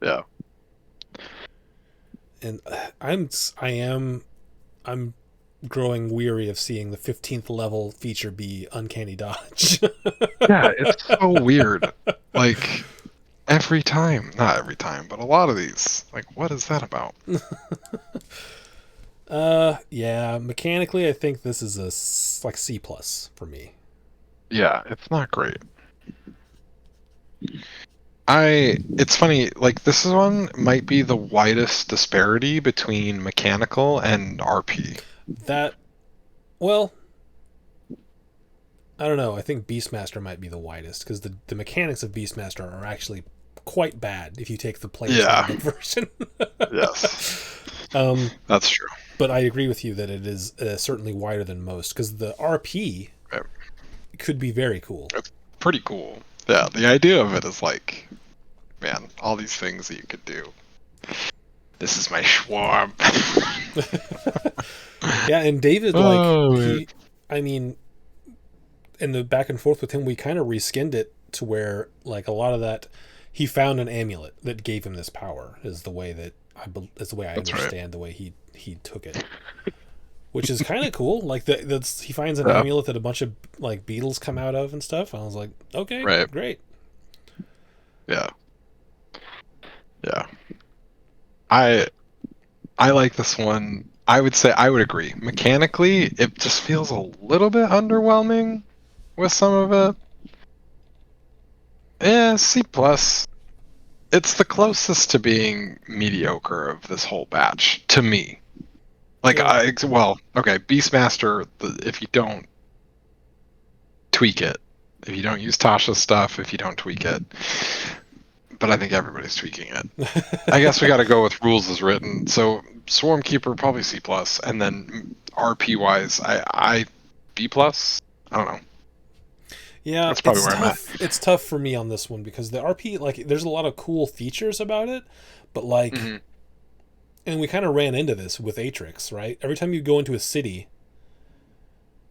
Yeah. And I'm growing weary of seeing the 15th level feature be Uncanny Dodge. Yeah, it's so weird. Like, every time. Not every time, but a lot of these. Like, what is that about? Yeah, mechanically I think this is like C+ for me. Yeah, it's not great. It's funny, like this one might be the widest disparity between mechanical and RP. That, well, I don't know. I think Beastmaster might be the widest because the mechanics of Beastmaster are actually quite bad if you take the player's Yeah, handbook version. yes, um, that's true. but I agree with you that it is certainly wider than most because the RP Right. could be very cool. It's pretty cool. Yeah, the idea of it is like, man, all these things that you could do. This is my swarm. Yeah, and David, like, Oh, man. I mean, in the back and forth with him, we kind of reskinned it to where, like, a lot of that, he found an amulet that gave him this power, is the way that is the way I That's right. understand the way he took it. Which is kind of cool. Like he finds an Yeah, amulet that a bunch of like beetles come out of and stuff. I was like, okay, right. great. Yeah, yeah. I I like this one. I would say I would agree. Mechanically, it just feels a little bit underwhelming with some of it. Yeah, C plus. It's the closest to being mediocre of this whole batch to me. Like Yeah, well, okay, Beastmaster. If you don't tweak it, if you don't use Tasha's stuff, if you don't tweak it, but I think everybody's tweaking it. I guess we got to go with rules as written. So Swarm Keeper probably C plus, and then RP wise, I B plus. I don't know. yeah. That's probably It's where I'm at. tough. It's tough for me on this one because the RP, like, there's a lot of cool features about it, but like, Hmm. and we kind of ran into this with Atrix, right? Every time you go into a city,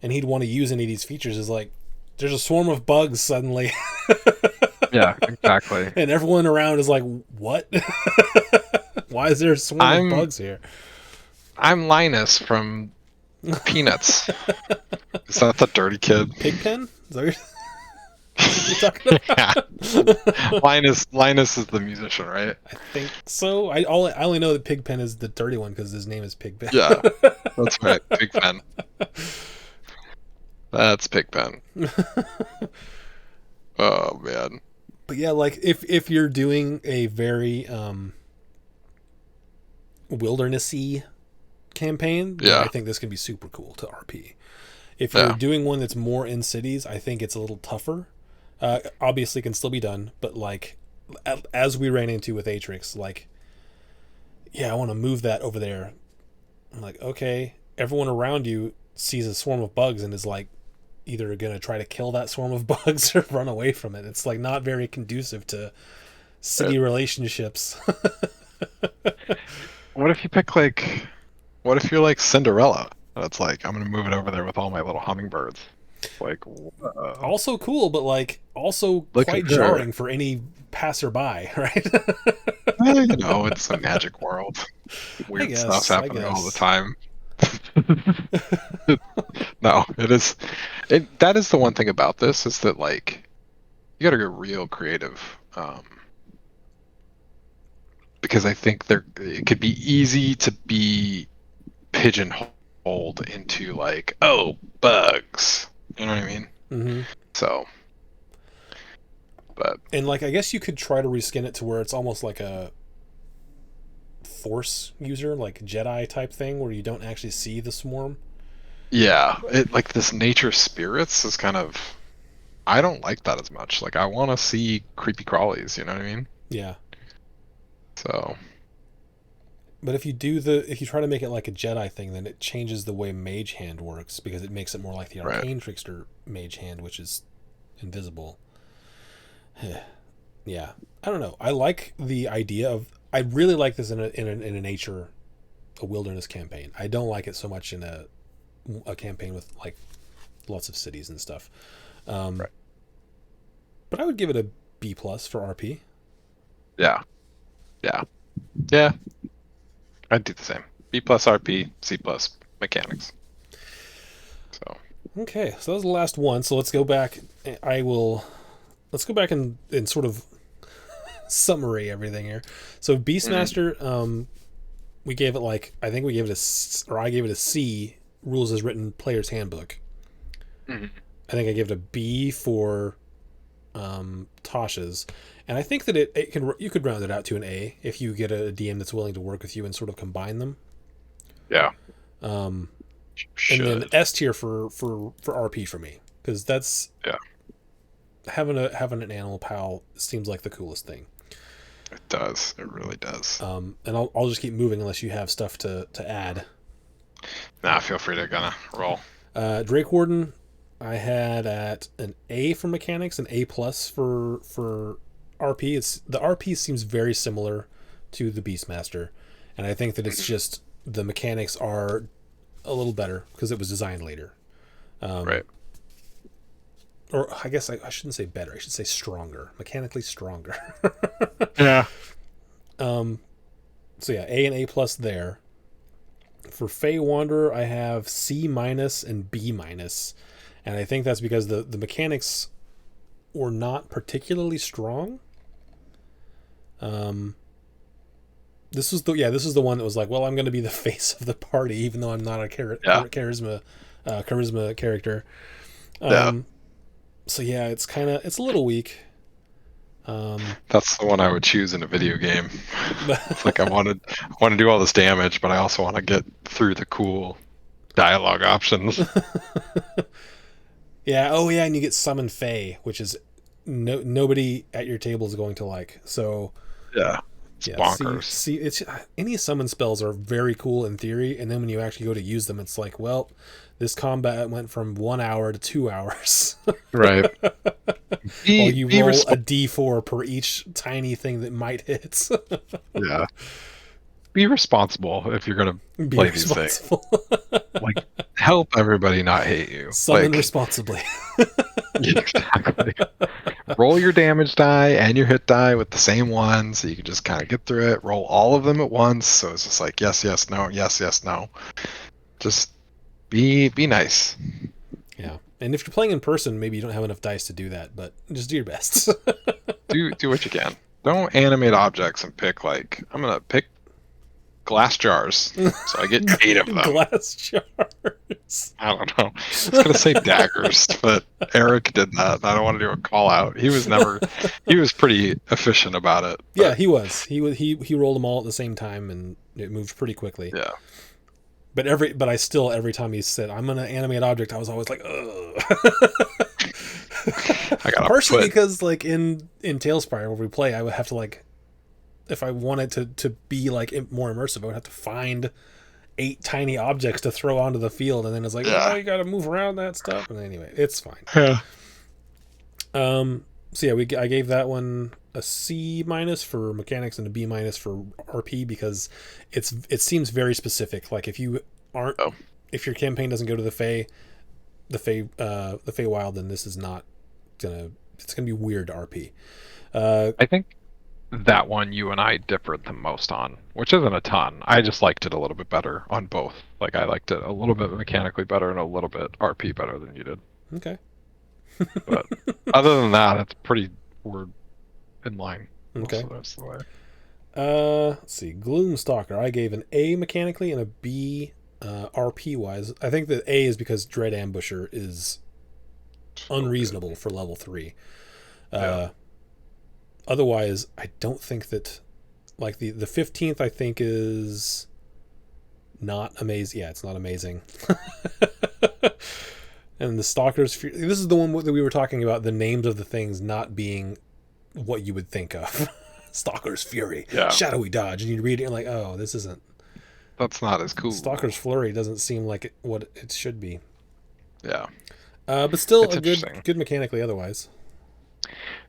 and he'd want to use any of these features, is like, there's a swarm of bugs suddenly, Yeah, exactly. and everyone around is like, what? Why is there a swarm of I'm bugs here? I'm Linus from Peanuts. Is that the dirty kid? Pigpen? Is that what you're talking Yeah. about? Linus is the musician, right? I think so. I only know that Pigpen is the dirty one because his name is Pigpen. Yeah, that's right. Pigpen. That's Pigpen. Oh man. But yeah, like if you're doing a very wildernessy campaign, then I Yeah. think this can be super cool to RP. If you're Yeah. doing one that's more in cities, I think it's a little tougher. Obviously, can still be done, but like as we ran into with Atrix, like, yeah, I want to move that over there. I'm like, okay, everyone around you sees a swarm of bugs and is like either gonna try to kill that swarm of bugs or run away from it. It's like not very conducive to Uh, city relationships. What if you pick like? What if you're like Cinderella? And it's like I'm gonna move it over there with all my little hummingbirds. Like, whoa. Also cool, but like also Look at quite her. jarring for any passerby, right? It's a magic world. I Weird stuff's guess. I happening all the guess. time. No, it is. That is the one thing about this is that like you got to go real creative, because I think it could be easy to be pigeonholed into like, oh, bugs. You know what I mean? Hmm. So, but And like, I guess you could try to reskin it to where it's almost like a force user, like Jedi type thing, where you don't actually see the swarm. yeah, it like this nature spirits is kind of, I don't like that as much. Like I want to see creepy crawlies. You know what I mean? Yeah. So But if you try to make it like a Jedi thing, then it changes the way Mage Hand works because it makes it more like the right. Arcane Trickster Mage Hand, which is invisible. Yeah, I don't know. I like the idea of. I really like this in a nature, a wilderness campaign. I don't like it so much in a campaign with like lots of cities and stuff. Um, Right. but I would give it a B plus for RP. Yeah. Yeah. Yeah. I'd do the same. B plus RP, C plus mechanics. So Okay, so that was the last one. So let's go back. I will. Let's go back and sort of summary everything here. So mhm. Beastmaster, we gave it like I think we gave it or I gave it a C. Rules as written, player's handbook. Mhm. I think I gave it a B for Tosh's, and I think that you could round it out to an A if you get a DM that's willing to work with you and sort of combine them. Yeah. And then Should. S tier for RP for me, because that's Yeah. having an animal pal seems like the coolest thing. It does. It really does. And I'll just keep moving unless you have stuff to add. Nah, feel free to gonna roll. Drake Warden, I had at an A for mechanics, an A plus for RP. The RP seems very similar to the Beastmaster, and I think that it's just the mechanics are a little better because it was designed later. Right. Or I guess I shouldn't say better. I should say stronger, mechanically stronger. Yeah. So yeah, A and A plus there. For Fey Wanderer, I have C minus and B minus, and I think that's because the mechanics were not particularly strong. This was the one that was like, well, I'm going to be the face of the party, even though I'm not a charisma character. So yeah, it's a little weak. That's the one I would choose in a video game. It's like I want to do all this damage, but I also want to get through the cool dialogue options. Yeah. Oh yeah, and you get summon Fey, which is nobody at your table is going to like. So Yeah. It's bonkers. See, it's any summon spells are very cool in theory, and then when you actually go to use them, it's like, well, this combat went from 1 hour to 2 hours. Right. While you roll a d4 per each tiny thing that might hit. Yeah. Be responsible if you're going to play these things. Like, help everybody not hate you. Summon responsibly. Exactly. Roll your damage die and your hit die with the same one, so you can just kind of get through it. Roll all of them at once, so it's just like yes, yes, no, yes, yes, no. Just be nice. Yeah, and if you're playing in person, maybe you don't have enough dice to do that, but just do your best. do what you can. Don't animate objects and pick like I'm gonna pick glass jars, so I get 8 of them. Glass jars. I don't know. I was gonna say daggers, but Eric did that. I don't want to do a call out. He was pretty efficient about it. But. Yeah, he was. He rolled them all at the same time, and it moved pretty quickly. Yeah. But every time he said I'm gonna animate object, I was always like, ugh. Partially because like in Tailspire where we play, I would have to like, if I wanted to be like more immersive, I would have to find 8 tiny objects to throw onto the field, and then it's like, oh, you got to move around that stuff. And anyway, it's fine. Yeah. So yeah, I gave that one a C minus for mechanics and a B minus for RP because it seems very specific. Like if you aren't, if your campaign doesn't go to the Feywild, then this is not it's gonna be weird RP. I think that one you and I differed the most on, which isn't a ton. I just liked it a little bit better on both. Like I liked it a little bit mechanically better and a little bit RP better than you did. Okay. But other than that, we're in line. Okay. That's the way. Let's see. Gloomstalker, I gave an A mechanically and a B RP wise. I think that A is because Dread Ambusher is unreasonable for level 3. Otherwise, I don't think that, like the 15th I think is not amazing. Yeah, it's not amazing. And the Stalker's Fury, this is the one that we were talking about, the names of the things not being what you would think of. Stalker's Fury, Shadowy Dodge, and you read it and you're like, oh, this isn't. That's not as cool. Stalker's Flurry doesn't seem like what it should be. Yeah. But still a good mechanically otherwise.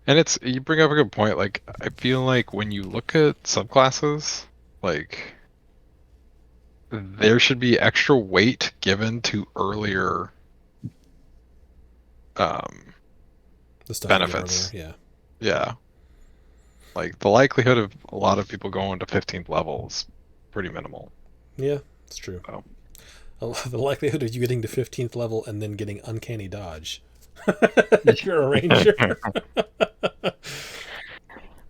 And you bring up a good point. Like, I feel like when you look at subclasses, like, there should be extra weight given to earlier the stuff benefits. Earlier, yeah. Like, the likelihood of a lot of people going to 15th level is pretty minimal. Yeah, it's true. The likelihood of you getting to 15th level and then getting Uncanny Dodge. If you're a ranger.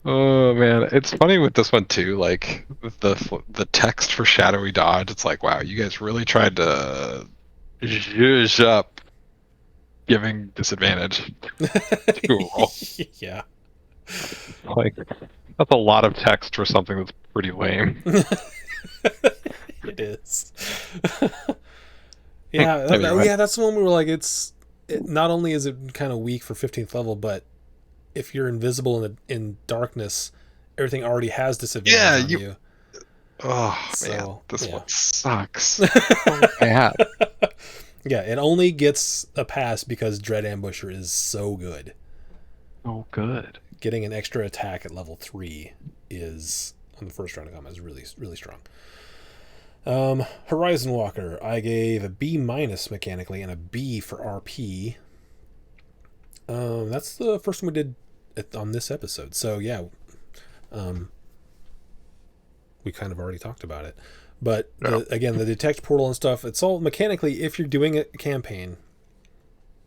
Oh man, it's funny with this one too. Like the text for Shadowy Dodge, it's like, wow, you guys really tried to zhuzh up giving disadvantage to a roll. Yeah. Like, that's a lot of text for something that's pretty lame. It is. Yeah, Anyway. yeah, that's the one where like not only is it kind of weak for 15th level, but if you're invisible in darkness, everything already has disadvantage Yeah, on you. oh man, So this yeah. one sucks. So bad. Yeah, it only gets a pass because Dread Ambusher is so good. Oh, good. Getting an extra attack at level 3 is on the first round of combat is really really strong. Horizon Walker, I gave a B minus mechanically and a B for RP. That's the first one we did on this episode. So yeah, we kind of already talked about it. But Yeah. again, the detect portal and stuff, it's all mechanically. If you're doing a campaign,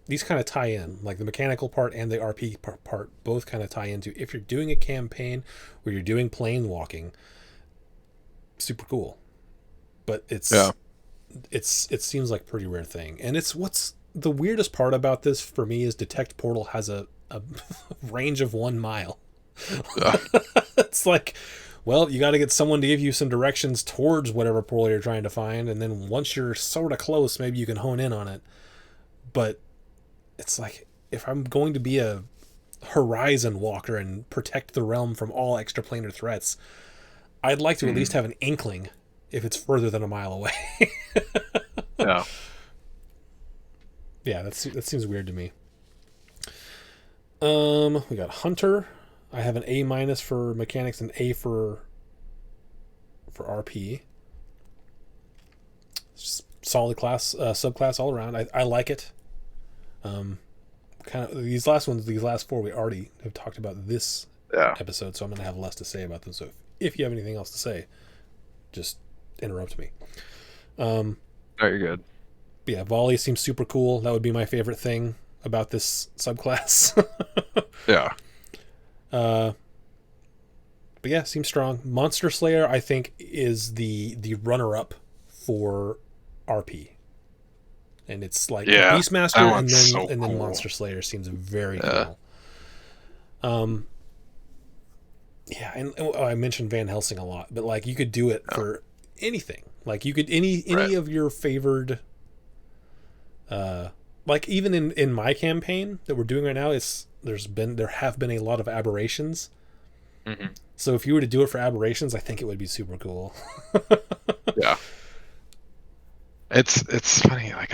these kind of tie in. Like the mechanical part and the RP part both kind of tie into. If you're doing a campaign where you're doing plane walking, super cool. But it seems like a pretty rare thing. And it's what's the weirdest part about this for me is detect portal has a range of 1 mile. Yeah. It's like, well, you got to get someone to give you some directions towards whatever portal you're trying to find, and then once you're sort of close, maybe you can hone in on it. But it's like, if I'm going to be a horizon walker and protect the realm from all extraplanar threats, I'd like to at least have an inkling if it's further than 1 mile away. Yeah. Yeah, that seems weird to me. We got Hunter. I have an A minus for mechanics and A for RP. Just solid class, subclass all around. I like it. Kind of these last 4 we already have talked about this episode, so I'm gonna have less to say about them. So if you have anything else to say, just interrupt me. Oh, you're good. Yeah, volley seems super cool. That would be my favorite thing about this subclass. Yeah. But yeah, seems strong. Monster Slayer, I think, is the runner-up for RP, and it's like Beastmaster and then Monster Slayer seems very cool. Yeah, and I mentioned Van Helsing a lot, but like you could do it for anything. Like you could any of your favored. Like even in my campaign that we're doing right now, there have been a lot of aberrations. Mm-hmm. So if you were to do it for aberrations, I think it would be super cool. Yeah. It's funny, like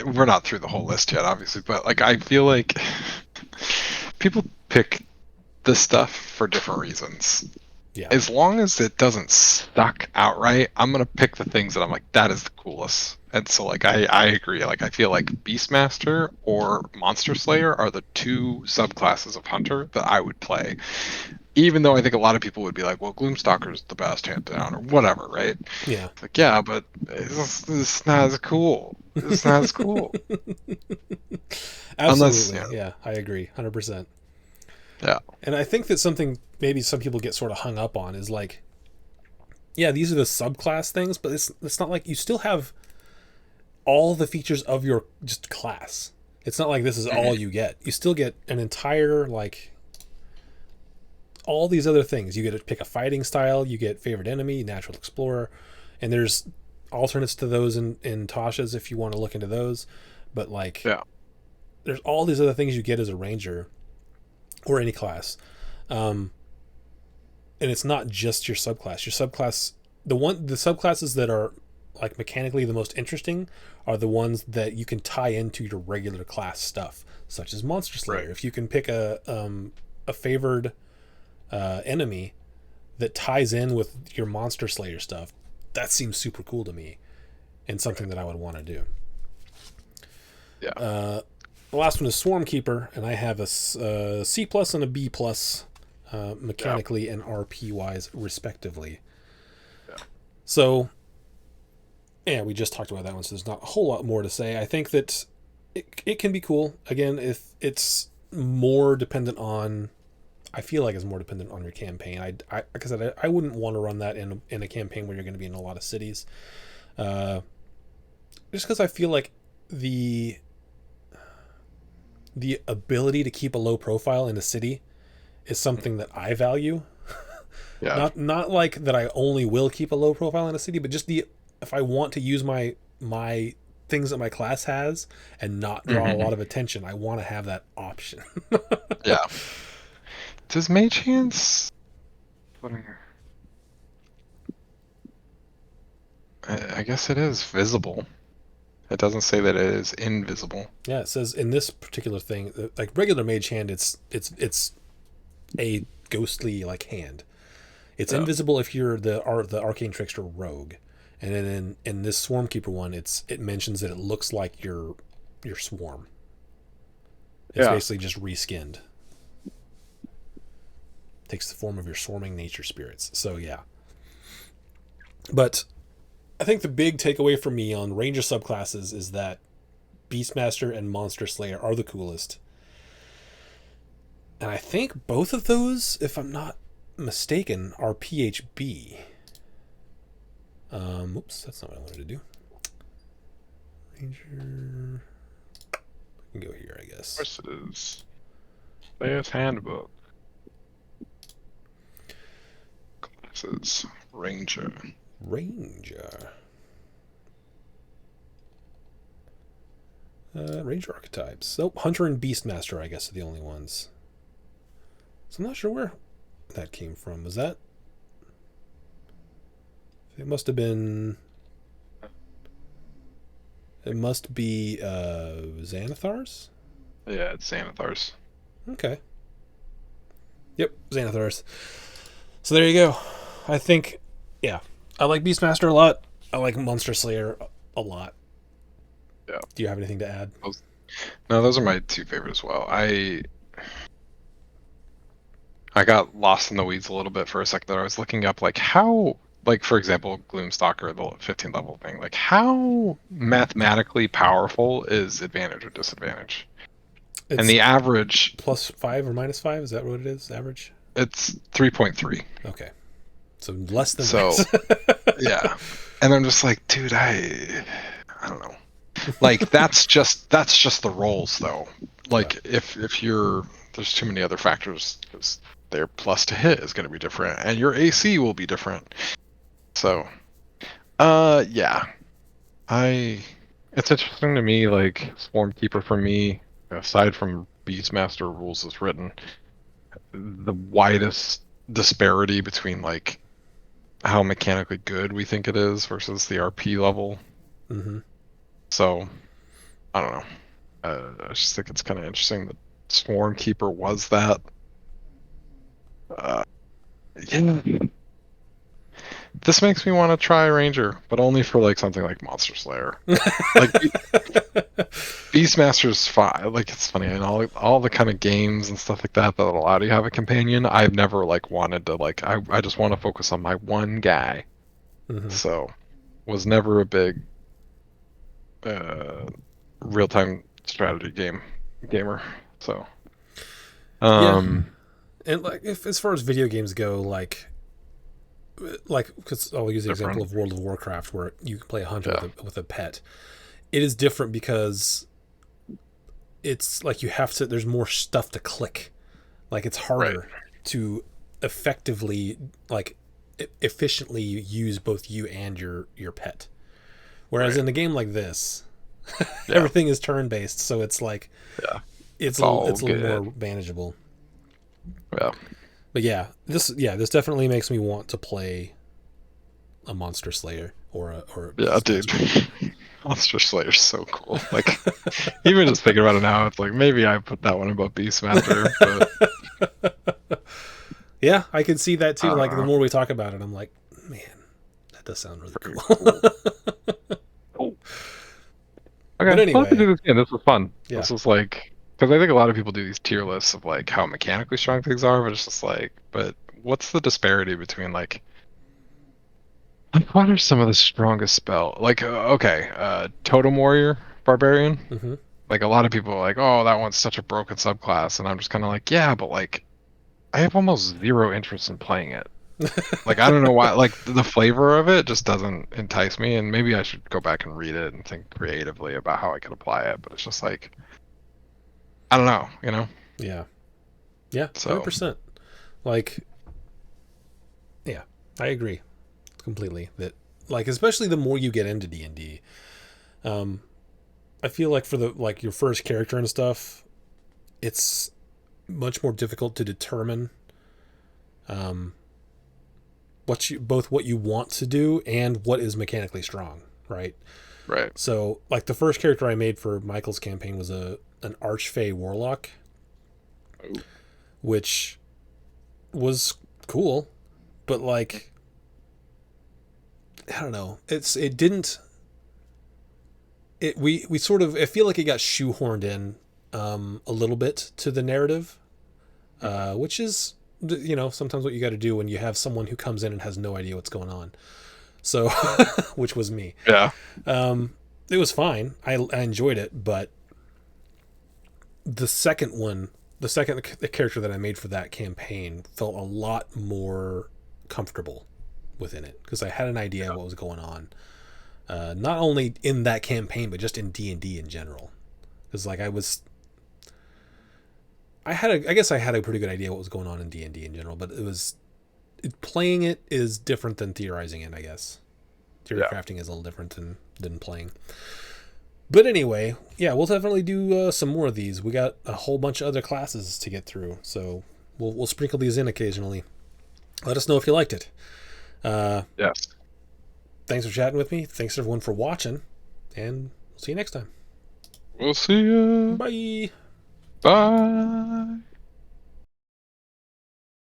we're not through the whole list yet, obviously, but like I feel like people pick this stuff for different reasons. Yeah. As long as it doesn't suck outright, I'm gonna pick the things that I'm like, that is the coolest. And so like I agree. Like I feel like Beastmaster or Monster Slayer are the 2 subclasses of Hunter that I would play. Even though I think a lot of people would be like, well, Gloomstalker's the best hand down or whatever, right? Yeah. It's like, yeah, but it's not as cool. It's not as cool. Absolutely. Yeah, I agree. 100%. Yeah. And I think that something maybe some people get sort of hung up on is like, yeah, these are the subclass things, but it's not like you still have all the features of your just class. It's not like this is all you get. You still get an entire, like, all these other things. You get to pick a fighting style, you get favorite enemy, natural explorer, and there's alternates to those in Tasha's if you want to look into those. But like, there's all these other things you get as a ranger or any class. And it's not just your subclass. Your subclass, the subclasses that are like mechanically the most interesting are the ones that you can tie into your regular class stuff, such as Monster Slayer. Right. If you can pick a favored enemy that ties in with your Monster Slayer stuff, that seems super cool to me, and something that I would want to do. Yeah. The last one is Swarmkeeper, and I have a C plus and a B plus, mechanically and RP wise, respectively. Yeah. So, yeah, we just talked about that one, so there's not a whole lot more to say. I think that it can be cool. Again, if it's more dependent on, I feel like it's more dependent on your campaign. Like I said, I wouldn't want to run that in a campaign where you're going to be in a lot of cities, just because I feel like the the ability to keep a low profile in a city is something that I value. Yeah. Not like that I only will keep a low profile in a city, but just the if I want to use my things that my class has and not draw a Hmm. lot of attention, I want to have that option. Yeah. Does Mage Hands? I guess it is visible. It doesn't say that it is invisible. Yeah, it says in this particular thing, like regular mage hand, it's a ghostly like hand. It's Yeah. invisible if you're the arcane trickster rogue, and then in this swarmkeeper one, it mentions that it looks like your swarm. It's Yeah. basically just reskinned. Takes the form of your swarming nature spirits. So yeah, but I think the big takeaway for me on Ranger subclasses is that Beastmaster and Monster Slayer are the coolest. And I think both of those, if I'm not mistaken, are PHB. Oops, that's not what I wanted to do. Ranger. I can go here, I guess. Of course it is. Player's Handbook. Classes. Ranger. Ranger. Ranger archetypes. So Hunter and Beastmaster, I guess, are the only ones. So I'm not sure where that came from. Was that? It must have been. It must be Xanathars? Yeah, it's Xanathars. Okay. Yep, Xanathars. So there you go. I think, yeah, I like Beastmaster a lot. I like Monster Slayer a lot. Yeah. Do you have anything to add? No, those are my two favorites as well. I got lost in the weeds a little bit for a second there. I was looking up like how, like for example, Gloomstalker, the 15th level thing, like how mathematically powerful is advantage or disadvantage? It's And the average, +5 or -5. Is that what it is? Average? it's 3.3. Okay, so less than So max. yeah, and I'm just like, dude, I don't know. Like that's just the rolls though. Like if you're there's too many other factors because their plus to hit is going to be different and your AC will be different. So yeah. I it's interesting to me like Swarmkeeper for me aside from Beastmaster rules as written the widest disparity between like how mechanically good we think it is versus the RP level. Mm-hmm. So I don't know. I just think it's kind of interesting that Swarmkeeper was that. Uh, yeah. This makes me want to try Ranger, but only for like something like Monster Slayer. Like Beastmaster's fine. Like it's funny, and all the kind of games and stuff like that that allow you to have a companion. I've never like wanted to like. I just want to focus on my one guy. Mm-hmm. So was never a big uh, real time strategy gamer. So Yeah, um and like if as far as video games go, like because I'll use the example different. of World of Warcraft where you can play a hunter Yeah. with a pet. It is different because it's like you have to. There's more stuff to click. Like it's Right. harder to effectively like efficiently use both you and your pet. Whereas Right. in a game like this, Yeah. everything is turn based, so it's like Yeah. it's all it's a little good. more manageable. Yeah. But this definitely makes me want to play a Monster Slayer or a Yeah, dude. Beastmaster. Monster Slayer's so cool. Like even just thinking about it now, it's like maybe I put that one above Beastmaster, but Yeah, I can see that too. Like the uh more we talk about it, I'm like, man, that does sound really pretty cool. cool. Oh. Okay, But we'll have to anyway, do this again. This was fun. yeah. This was like because I think a lot of people do these tier lists of like how mechanically strong things are, but it's just like, but what's the disparity between like what are some of the strongest spell? Like okay, Totem Warrior Barbarian. Hmm. Like a lot of people are like, oh, that one's such a broken subclass, and I'm just kind of like, yeah, but like I have almost zero interest in playing it. Like I don't know why. Like the flavor of it just doesn't entice me, and maybe I should go back and read it and think creatively about how I could apply it. But it's just like I don't know, you know. Yeah. Yeah, So 100%. Like, yeah, I agree completely that, like, especially the more you get into D&D, um I feel like for the like your first character and stuff, it's much more difficult to determine um what you want to do and what is mechanically strong, right? right. So, like the first character I made for Michael's campaign was a an Archfey warlock, Ooh. which was cool, but like I don't know, it didn't it we sort of I feel like it got shoehorned in a little bit to the narrative, which is sometimes what you got to do when you have someone who comes in and has no idea what's going on. So, which was me. Yeah. It was fine. I enjoyed it, but the second one, the character that I made for that campaign felt a lot more comfortable within it because I had an idea what was going on, not only in that campaign but just in D&D in general. Because like I guess I had a pretty good idea what was going on in D&D in general, but playing it is different than theorizing it. I guess theory Yeah. crafting is a little different than playing. But anyway, yeah, we'll definitely do some more of these. We got a whole bunch of other classes to get through, so we'll sprinkle these in occasionally. Let us know if you liked it. Yes. Thanks for chatting with me. Thanks everyone for watching, and see you next time. We'll see ya. Bye. Bye.